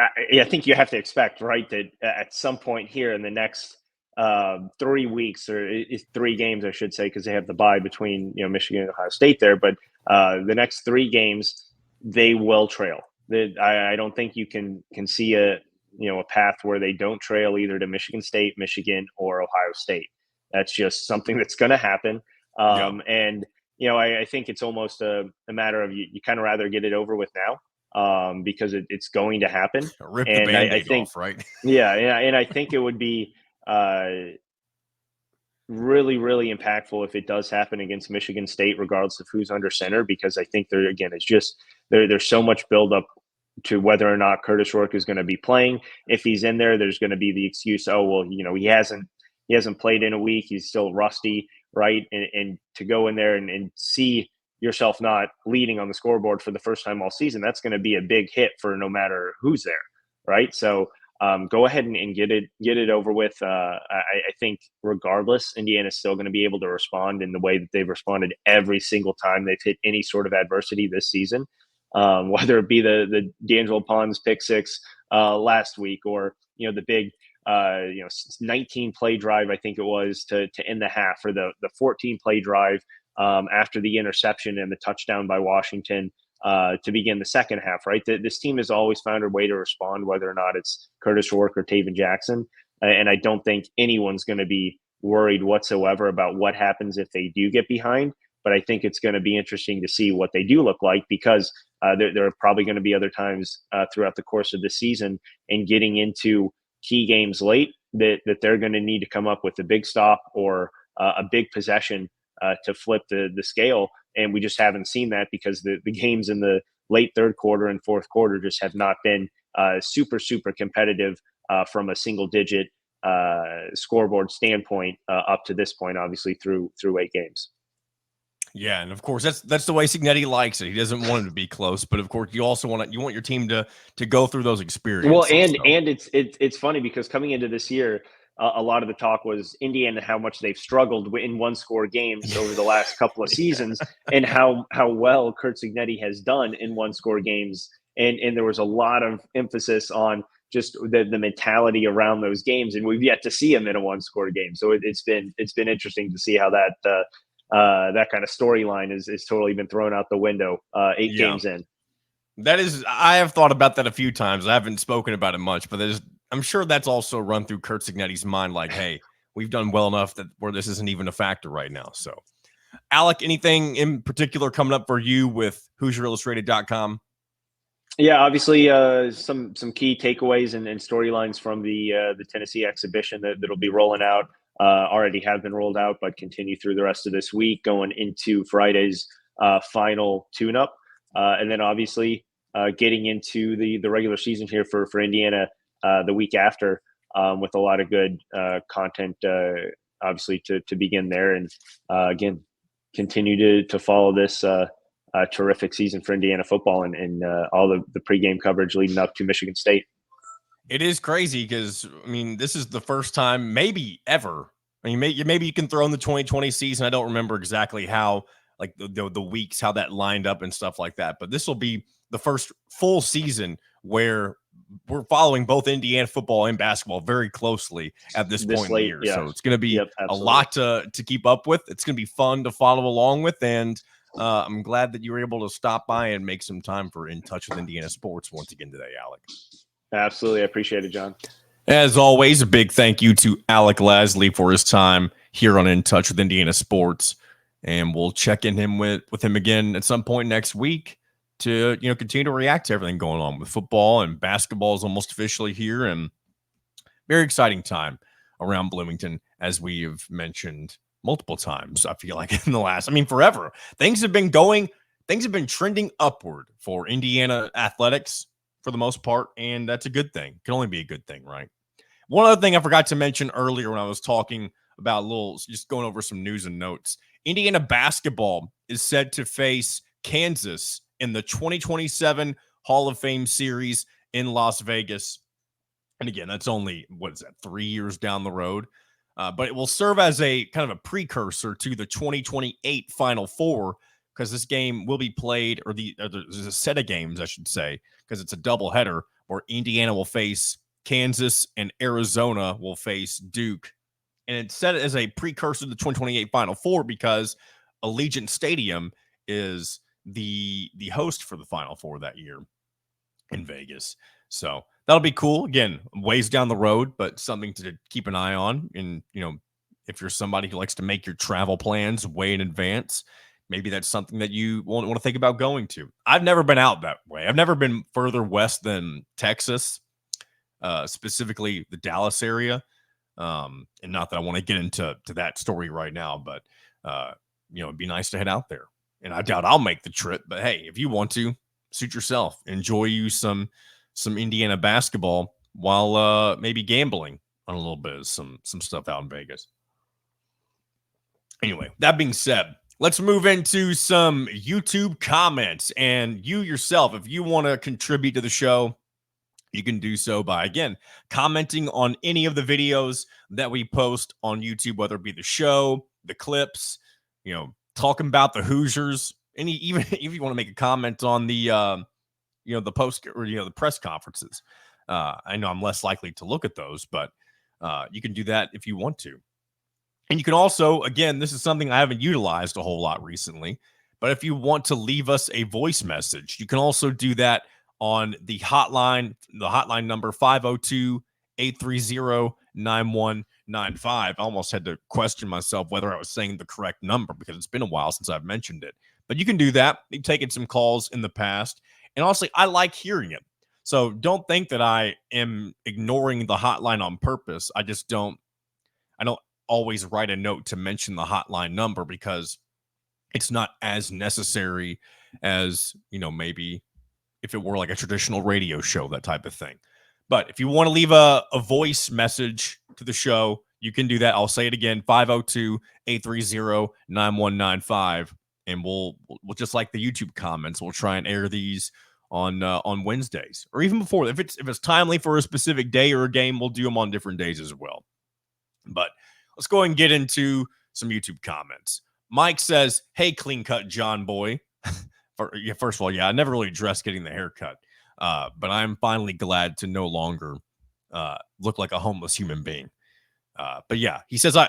I think you have to expect, right, that at some point here in the next 3 weeks, or 3 games, I should say, because they have the bye between Michigan and Ohio State there. But the next 3 games, they will trail. I don't think you can see a path where they don't trail either to Michigan State, Michigan, or Ohio State. That's just something that's going to happen. Yeah. And I think it's almost a matter of you kind of rather get it over with now, because it's going to happen. Rip the And I Band-Aid think, off, right? yeah, and I think it would be really, really impactful if it does happen against Michigan State, regardless of who's under center, because I think it's just there's so much buildup to whether or not Curtis Rourke is going to be playing. If he's in there, there's going to be the excuse, oh well, he hasn't played in a week, he's still rusty, right? And to go in there and see yourself not leading on the scoreboard for the first time all season, that's going to be a big hit for no matter who's there, right? So go ahead and get it over with. I think regardless, Indiana's still going to be able to respond in the way that they've responded every single time they've hit any sort of adversity this season, whether it be the D'Angelo Pons pick six last week, or the big 19 play drive, I think it was, to end the half, or the 14 play drive after the interception and the touchdown by Washington to begin the second half, right? This team has always found a way to respond, whether or not it's Curtis Rourke or Taven Jackson. And I don't think anyone's going to be worried whatsoever about what happens if they do get behind. But I think it's going to be interesting to see what they do look like, because there are probably going to be other times throughout the course of the season and getting into key games late that they're going to need to come up with a big stop or a big possession to flip the scale. And we just haven't seen that, because the games in the late third quarter and fourth quarter just have not been super, super competitive from a single digit scoreboard standpoint up to this point, obviously through 8 games. Yeah, and of course that's the way Signetti likes it. He doesn't want it to be close, but of course you also want your team to go through those experiences. Well, and it's funny, because coming into this year, a lot of the talk was Indiana, how much they've struggled in one score games over the last couple of seasons, and how well Curt Cignetti has done in one score games. And there was a lot of emphasis on just the mentality around those games, and we've yet to see him in a one score game. So it's been interesting to see how that that kind of storyline is totally been thrown out the window 8 games in. That is, I have thought about that a few times. I haven't spoken about it much, but I'm sure that's also run through Curt Cignetti's mind, like, hey, we've done well enough that where this isn't even a factor right now. So, Alec, anything in particular coming up for you with HoosierIllustrated.com? Yeah, obviously, some key takeaways and storylines from the Tennessee exhibition that'll be rolling out. Already have been rolled out, but continue through the rest of this week, going into Friday's final tune-up. And then obviously getting into the regular season here for Indiana the week after, with a lot of good content, obviously, to begin there. And again, continue to follow this terrific season for Indiana football and all the pregame coverage leading up to Michigan State. It is crazy because, I mean, this is the first time maybe ever. I mean, maybe you can throw in the 2020 season. I don't remember exactly how, like the weeks, how that lined up and stuff like that. But this will be the first full season where we're following both Indiana football and basketball very closely at this point in the year. Yeah. So it's going to be a lot to keep up with. It's going to be fun to follow along with. And I'm glad that you were able to stop by and make some time for In Touch with Indiana Sports once again today, Alec. Absolutely. I appreciate it, John. As always, a big thank you to Alec Lasley for his time here on In Touch with Indiana Sports. And we'll check in with him again at some point next week to continue to react to everything going on with football, and basketball is almost officially here, and very exciting time around Bloomington, as we have mentioned multiple times. I feel like in the last, forever, things have been trending upward for Indiana athletics for the most part, and that's a good thing. Can only be a good thing, right? One other thing I forgot to mention earlier when I was talking about just going over some news and notes. Indiana basketball is set to face Kansas in the 2027 Hall of Fame series in Las Vegas. And again, that's only, 3 years down the road. But it will serve as a kind of a precursor to the 2028 Final Four, because this game will be played, or there's a set of games, I should say, because it's a doubleheader where Indiana will face Kansas and Arizona will face Duke. And it's set as a precursor to the 2028 Final Four because Allegiant Stadium is the host for the Final Four that year in Vegas. So that'll be cool. Again, ways down the road, but something to keep an eye on. And, if you're somebody who likes to make your travel plans way in advance, maybe that's something that you want to think about going to. I've never been out that way. I've never been further west than Texas, specifically the Dallas area. And not that I want to get into that story right now, but, it'd be nice to head out there. And I doubt I'll make the trip, but hey, if you want to, suit yourself. Enjoy you some Indiana basketball while maybe gambling on a little bit of some stuff out in Vegas. Anyway, that being said, let's move into some YouTube comments. And you yourself, if you want to contribute to the show, you can do so by, again, commenting on any of the videos that we post on YouTube, whether it be the show, the clips, talking about the Hoosiers, even if you want to make a comment on the the post or the press conferences. I know I'm less likely to look at those, but you can do that if you want to. And you can also, again, this is something I haven't utilized a whole lot recently, but if you want to leave us a voice message, you can also do that on the hotline number 502-830-9195. I almost had to question myself whether I was saying the correct number because it's been a while since I've mentioned it. But you can do that. We've taken some calls in the past. And honestly, I like hearing it. So don't think that I am ignoring the hotline on purpose. I don't always write a note to mention the hotline number because it's not as necessary as, maybe if it were like a traditional radio show, that type of thing. But if you want to leave a voice message to the show, you can do that. I'll say it again, 502-830-9195. And we'll just like the YouTube comments, we'll try and air these on Wednesdays or even before. If it's timely for a specific day or a game, we'll do them on different days as well. But let's go ahead and get into some YouTube comments. Mike says, "Hey, clean cut John boy." First of all, I never really addressed getting the haircut, but I'm finally glad to no longer look like a homeless human being. But yeah,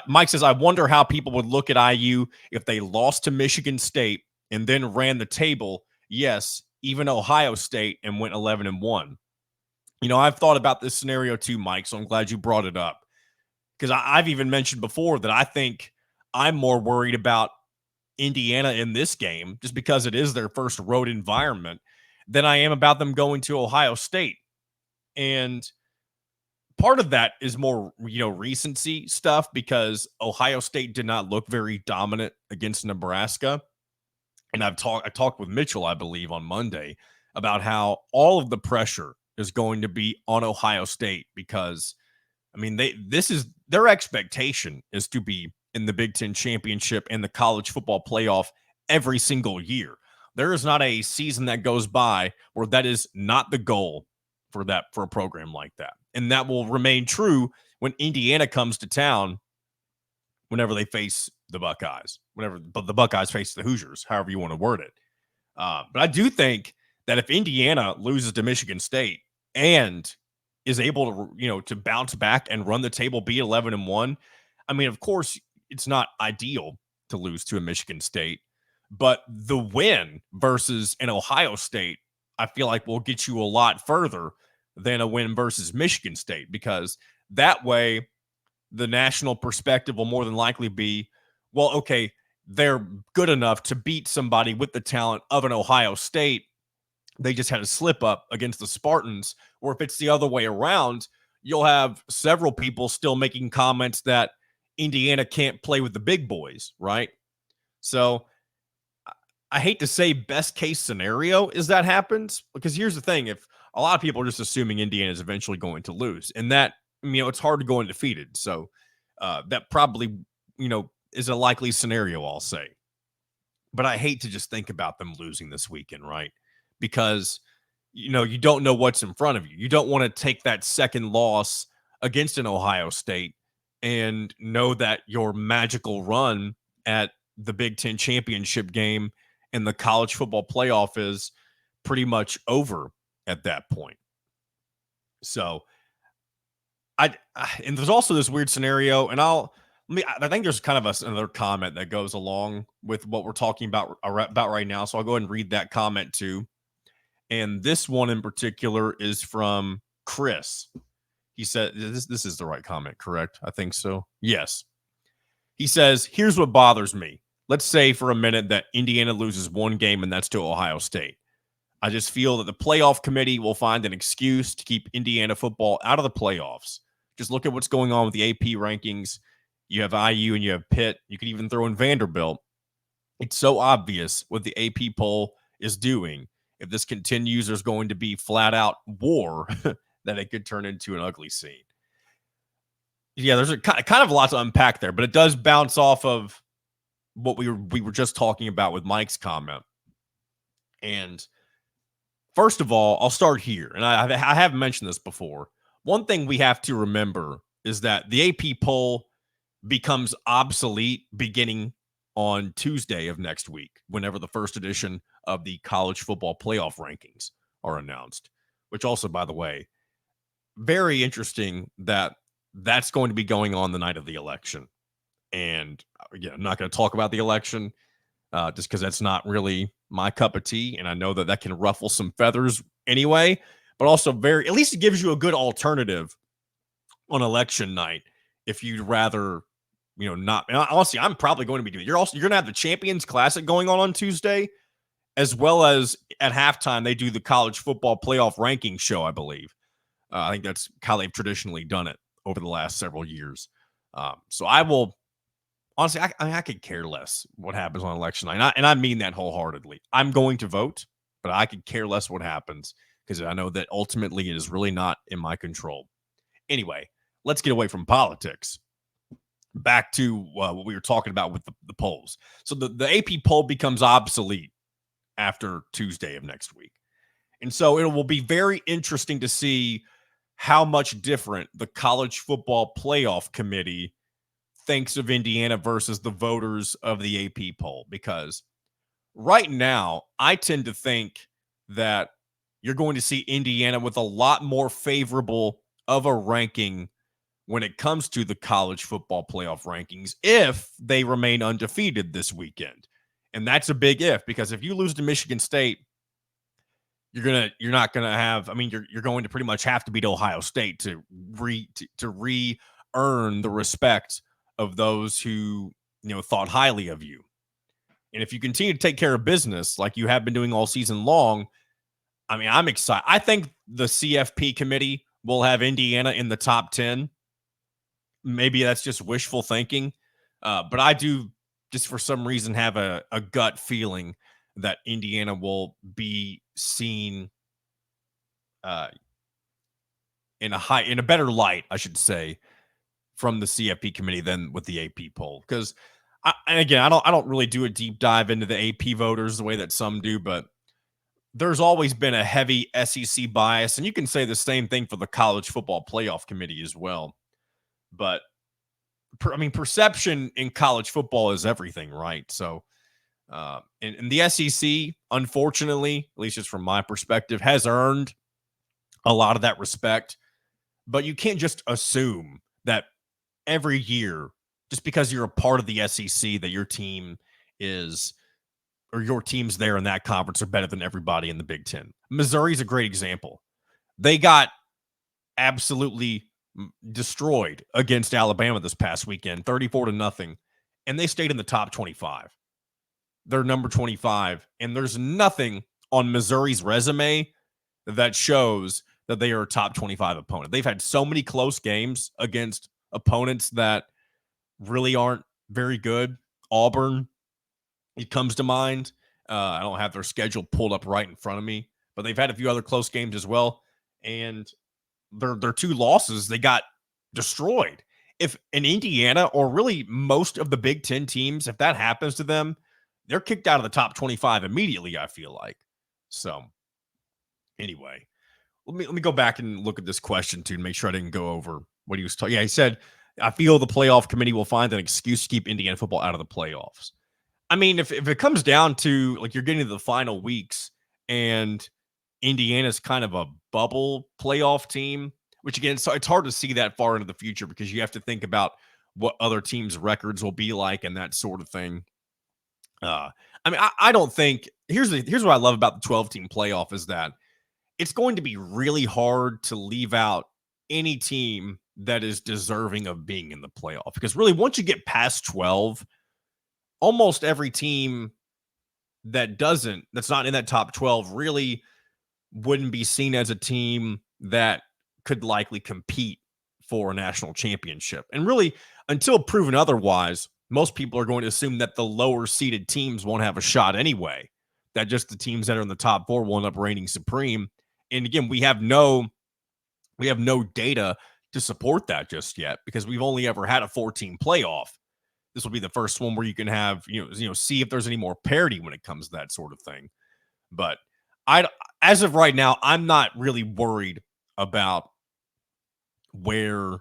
Mike says, "I wonder how people would look at IU if they lost to Michigan State and then ran the table. Yes, even Ohio State and went 11-1. I've thought about this scenario too, Mike, so I'm glad you brought it up because I've even mentioned before that I think I'm more worried about Indiana in this game just because it is their first road environment than I am about them going to Ohio State. And part of that is more, recency stuff because Ohio State did not look very dominant against Nebraska. And I talked with Mitchell, I believe, on Monday about how all of the pressure is going to be on Ohio State because, their expectation is to be in the Big Ten championship and the college football playoff every single year. There is not a season that goes by where that is not the goal for a program like that. And that will remain true when Indiana comes to town whenever they face the Buckeyes, but the Buckeyes face the Hoosiers, however you want to word it. But I do think that if Indiana loses to Michigan State and is able to, to bounce back and run the table, be 11-1, of course, it's not ideal to lose to a Michigan State, but the win versus an Ohio State, I feel like will get you a lot further than a win versus Michigan State because that way the national perspective will more than likely be, well, okay, they're good enough to beat somebody with the talent of an Ohio State. They just had a slip up against the Spartans. Or if it's the other way around, you'll have several people still making comments that Indiana can't play with the big boys, right? So I hate to say best case scenario is that happens because here's the thing. If a lot of people are just assuming Indiana is eventually going to lose and that, it's hard to go undefeated. So that probably, is a likely scenario, I'll say. But I hate to just think about them losing this weekend, right? Because, you don't know what's in front of you. You don't want to take that second loss against an Ohio State and know that your magical run at the Big Ten championship game and the college football playoff is pretty much over at that point. So and there's also this weird scenario, and I'll I think there's kind of another comment that goes along with what we're talking about right now. So I'll go ahead and read that comment too. And this one in particular is from Chris. He said, this is the right comment, correct? I think so. Yes. He says, here's what bothers me. Let's say for a minute that Indiana loses one game and that's to Ohio State. I just feel that the playoff committee will find an excuse to keep Indiana football out of the playoffs. Just look at what's going on with the AP rankings. You have IU and you have Pitt. You could even throw in Vanderbilt. It's so obvious what the AP poll is doing. If this continues, there's going to be flat out war that it could turn into an ugly scene. Yeah, there's kind of a lot to unpack there, but it does bounce off of what we were just talking about with Mike's comment. And first of all, I'll start here, and I have mentioned this before. One thing we have to remember is that the AP poll becomes obsolete beginning on Tuesday of next week, whenever the first edition of the college football playoff rankings are announced, which also, by the way, very interesting that that's going to be going on the night of the election. And again, I'm not going to talk about the election just because that's not really my cup of tea. And I know that can ruffle some feathers anyway, but also at least it gives you a good alternative on election night if you'd rather, not. And honestly, I'm probably going to be doing it. You're going to have the Champions Classic going on Tuesday, as well as at halftime, they do the college football playoff ranking show, I believe. I think that's how they've traditionally done it over the last several years. So I will, honestly, I could care less what happens on election night. And I mean that wholeheartedly. I'm going to vote, but I could care less what happens because I know that ultimately it is really not in my control. Anyway, let's get away from politics. Back to what we were talking about with the polls. So the AP poll becomes obsolete after Tuesday of next week. And so it will be very interesting to see how much different the college football playoff committee thinks of Indiana versus the voters of the AP poll. Because right now, I tend to think that you're going to see Indiana with a lot more favorable of a ranking when it comes to the college football playoff rankings if they remain undefeated this weekend. And that's a big if, because if you lose to Michigan State, you're not gonna have. I mean, you're going to pretty much have to beat Ohio State to re-earn the respect of those who thought highly of you. And if you continue to take care of business like you have been doing all season long, I mean, I'm excited. I think the CFP committee will have Indiana in the top 10. Maybe that's just wishful thinking, but I do just for some reason have a gut feeling that Indiana will be seen in a better light, I should say, from the CFP committee than with the AP poll. Because, and again, I don't really do a deep dive into the AP voters the way that some do, but there's always been a heavy SEC bias, and you can say the same thing for the college football playoff committee as well. But perception in college football is everything, right? So, and the SEC, unfortunately, at least just from my perspective, has earned a lot of that respect. But you can't just assume that every year, just because you're a part of the SEC, that your team is, or your teams there in that conference are better than everybody in the Big Ten. Missouri's a great example. They got absolutely destroyed against Alabama this past weekend, 34-0, and they stayed in the top 25. They're number 25, and there's nothing on Missouri's resume that shows that they are a top 25 opponent. They've had so many close games against opponents that really aren't very good. Auburn, it comes to mind. I don't have their schedule pulled up right in front of me, but they've had a few other close games as well. And their two losses, they got destroyed. If in Indiana, or really most of the Big Ten teams, if that happens to them, they're kicked out of the top 25 immediately, I feel like. So anyway, let me go back and look at this question too to make sure I didn't go over what he was talking. Yeah, he said, I feel the playoff committee will find an excuse to keep Indiana football out of the playoffs. I mean, if it comes down to like you're getting to the final weeks and Indiana's kind of a bubble playoff team, which again, so it's hard to see that far into the future because you have to think about what other teams' records will be like and that sort of thing. I mean, I don't think here's what I love about the 12-team playoff is that it's going to be really hard to leave out any team that is deserving of being in the playoff because really once you get past 12, almost every team that's not in that top 12 really wouldn't be seen as a team that could likely compete for a national championship. And really, until proven otherwise, most people are going to assume that the lower seeded teams won't have a shot anyway, that just the teams that are in the top four will end up reigning supreme. And again, we have no data to support that just yet because we've only ever had a 14 playoff. This will be the first one where you can have, see if there's any more parity when it comes to that sort of thing. But as of right now, I'm not really worried about where,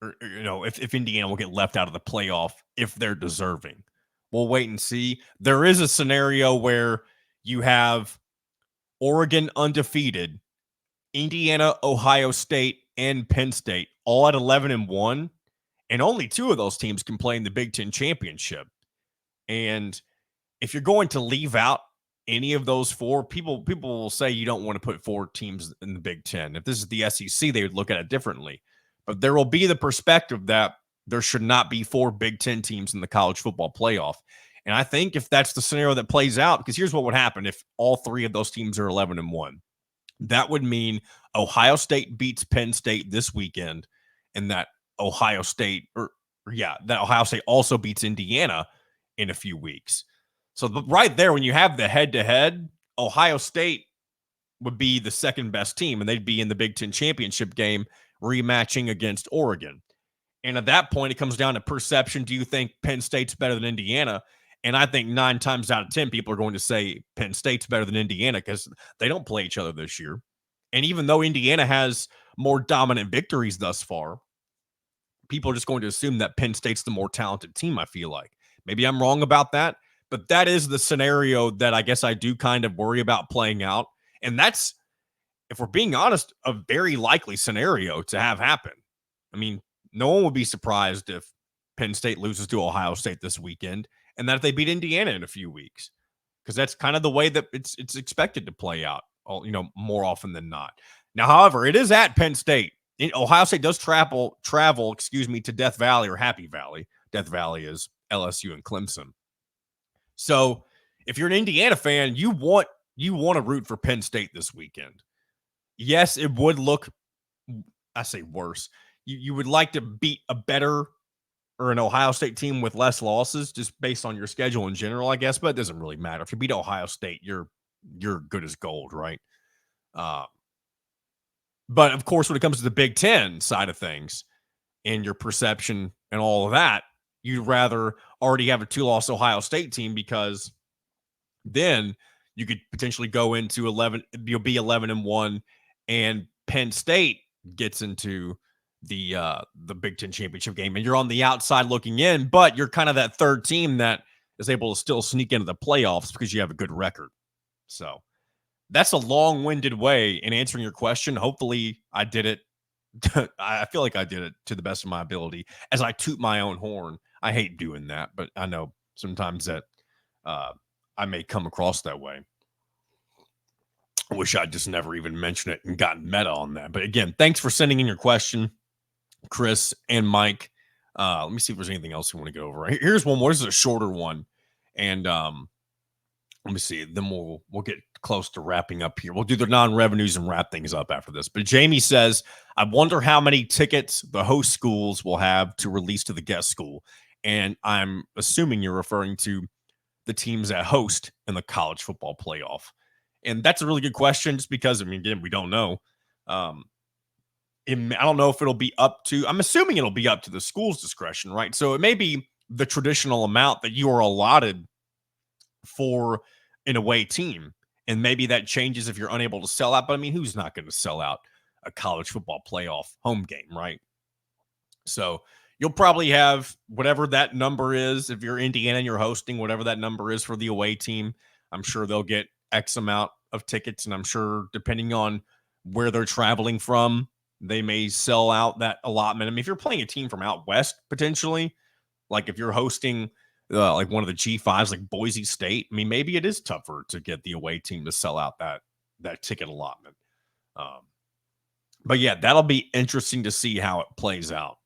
if Indiana will get left out of the playoff if they're deserving. We'll wait and see. There is a scenario where you have Oregon undefeated, Indiana, Ohio State, and Penn State all at 11-1, and only two of those teams can play in the Big Ten championship. And if you're going to leave out any of those four, people will say you don't want to put four teams in the Big Ten. If this is the SEC, they would look at it differently. But there will be the perspective that there should not be four Big Ten teams in the college football playoff. And I think if that's the scenario that plays out, because here's what would happen if all three of those teams are 11-1. That would mean Ohio State beats Penn State this weekend, and that Ohio State also beats Indiana in a few weeks. So right there, when you have the head-to-head, Ohio State would be the second best team, and they'd be in the Big Ten championship game rematching against Oregon. And at that point, it comes down to perception. Do you think Penn State's better than Indiana? And I think 9 times out of 10, people are going to say Penn State's better than Indiana because they don't play each other this year. And even though Indiana has more dominant victories thus far, people are just going to assume that Penn State's the more talented team, I feel like. Maybe I'm wrong about that, but that is the scenario that I guess I do kind of worry about playing out. And that's, if we're being honest, a very likely scenario to have happen. I mean, no one would be surprised if Penn State loses to Ohio State this weekend and that if they beat Indiana in a few weeks, because that's kind of the way that it's expected to play out, more often than not. Now, however, it is at Penn State. Ohio State does travel, to Death Valley or Happy Valley. Death Valley is LSU and Clemson. So if you're an Indiana fan, you want to root for Penn State this weekend. Yes, it would look, I say worse. You would like to beat a better or an Ohio State team with less losses just based on your schedule in general, I guess, but it doesn't really matter. If you beat Ohio State, you're good as gold, right? But of course, when it comes to the Big Ten side of things and your perception and all of that, you'd rather already have a 2-loss Ohio State team because then you could potentially go into 11, you'll be 11-1, and Penn State gets into the Big Ten championship game, and you're on the outside looking in, but you're kind of that third team that is able to still sneak into the playoffs because you have a good record. So that's a long-winded way in answering your question. Hopefully I did it. I feel like I did it to the best of my ability as I toot my own horn. I hate doing that, but I know sometimes that I may come across that way. I wish I'd just never even mentioned it and gotten meta on that. But again, thanks for sending in your question, Chris and Mike. Let me see if there's anything else you want to go over. Here's one more. This is a shorter one. And let me see. Then we'll get close to wrapping up here. We'll do the non-revenues and wrap things up after this. But Jamie says, I wonder how many tickets the host schools will have to release to the guest school. And I'm assuming you're referring to the teams that host in the college football playoff. And that's a really good question just because, again, we don't know. I don't know if it'll be up to, I'm assuming it'll be up to the school's discretion, right? So it may be the traditional amount that you are allotted for an away team. And maybe that changes if you're unable to sell out. But who's not going to sell out a college football playoff home game, right? So you'll probably have whatever that number is. If you're Indiana and you're hosting, whatever that number is for the away team, I'm sure they'll get X amount of tickets. And I'm sure depending on where they're traveling from, they may sell out that allotment. I mean, if you're playing a team from out west, potentially, like if you're hosting like one of the G5s, like Boise State, I mean, maybe it is tougher to get the away team to sell out that ticket allotment. But yeah, that'll be interesting to see how it plays out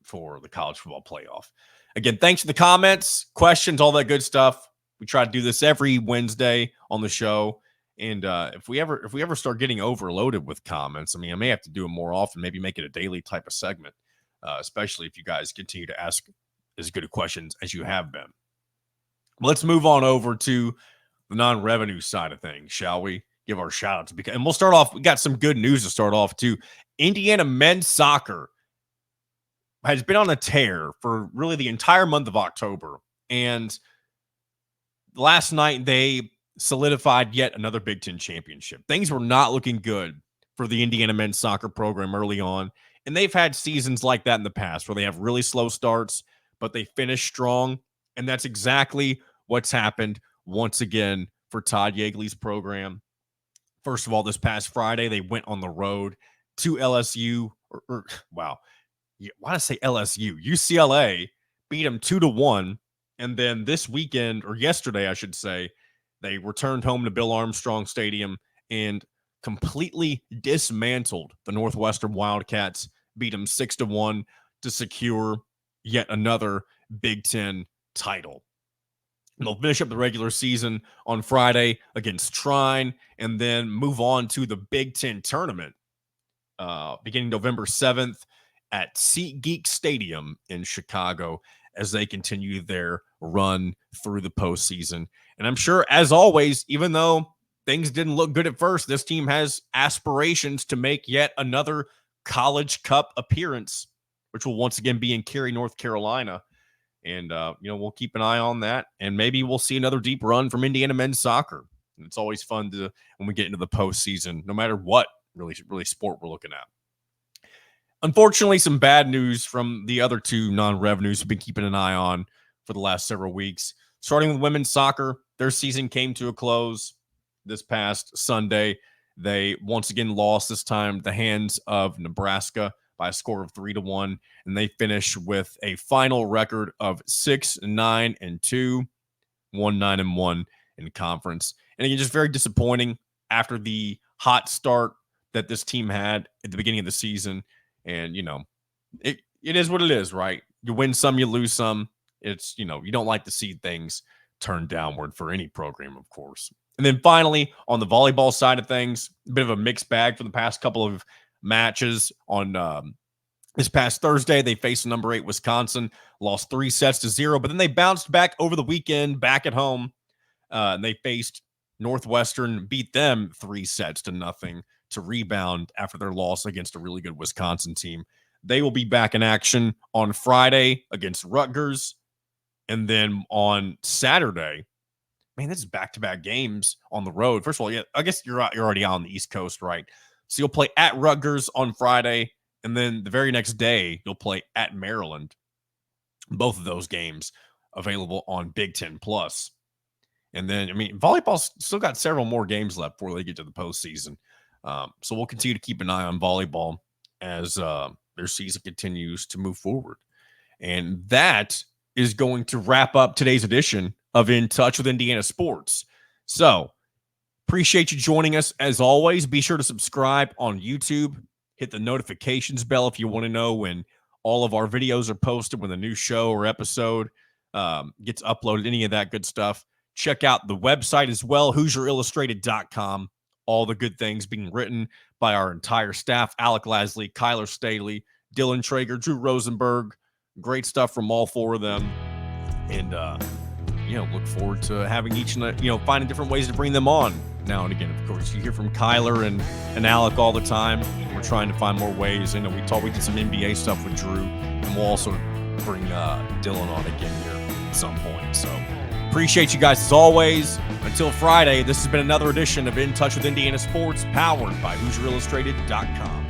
for the college football playoff. Again, thanks for the comments, questions, all that good stuff. We try to do this every Wednesday on the show. And if we ever start getting overloaded with comments, I mean, I may have to do it more often, maybe make it a daily type of segment, especially if you guys continue to ask as good questions as you have been. Let's move on over to the non-revenue side of things, shall we? Give our shout outs. And we'll start off. We got some good news to start off too. Indiana men's soccer has been on a tear for really the entire month of October. And last night they solidified yet another Big Ten championship. Things were not looking good for the Indiana men's soccer program early on. And they've had seasons like that in the past where they have really slow starts, but they finish strong. And that's exactly what's happened once again for Todd Yeagley's program. First of all, this past Friday, they went on the road to LSU. Wow. Why did I say LSU? UCLA beat them 2-1. And then this weekend, or yesterday, I should say, they returned home to Bill Armstrong Stadium and completely dismantled the Northwestern Wildcats, beat them 6-1 to secure yet another Big Ten title. And they'll finish up the regular season on Friday against Trine and then move on to the Big Ten tournament beginning November 7th at SeatGeek Stadium in Chicago as they continue their run through the postseason. And I'm sure, as always, even though things didn't look good at first, this team has aspirations to make yet another College Cup appearance, which will once again be in Cary, North Carolina. And, we'll keep an eye on that. And maybe we'll see another deep run from Indiana men's soccer. And it's always fun when we get into the postseason, no matter what really sport we're looking at. Unfortunately, some bad news from the other two non-revenues we've been keeping an eye on for the last several weeks. Starting with women's soccer, their season came to a close this past Sunday. They once again lost, this time at the hands of Nebraska by a score of 3-1, and they finish with a final record of 6-9-2, 1-9-1 in conference. And again, just very disappointing after the hot start that this team had at the beginning of the season. And, it is what it is, right? You win some, you lose some. It's, you don't like to see things turn downward for any program, of course. And then finally, on the volleyball side of things, a bit of a mixed bag for the past couple of matches. On this past Thursday, they faced number 8 Wisconsin, lost 3-0, but then they bounced back over the weekend, back at home. And they faced Northwestern, beat them 3-0 to rebound after their loss against a really good Wisconsin team. They will be back in action on Friday against Rutgers. And then on Saturday, man, this is back-to-back games on the road. First of all, yeah, I guess you're already on the East Coast, right? So you'll play at Rutgers on Friday, and then the very next day, you'll play at Maryland. Both of those games available on Big Ten Plus. And then, volleyball's still got several more games left before they get to the postseason. So we'll continue to keep an eye on volleyball as their season continues to move forward. And that is going to wrap up today's edition of In Touch with Indiana Sports. So appreciate you joining us as always. Be sure to subscribe on YouTube. Hit the notifications bell if you want to know when all of our videos are posted, when the new show or episode gets uploaded, any of that good stuff. Check out the website as well, HoosierIllustrated.com. All the good things being written by our entire staff: Alec Lasley, Kyler Staley, Dylan Traeger, Drew Rosenberg. Great stuff from all four of them. And, look forward to having each, finding different ways to bring them on now and again. Of course, you hear from Kyler and Alec all the time. We're trying to find more ways. We did some NBA stuff with Drew, and we'll also bring Dylan on again here at some point. So appreciate you guys as always. Until Friday, this has been another edition of In Touch with Indiana Sports, powered by HoosierIllustrated.com.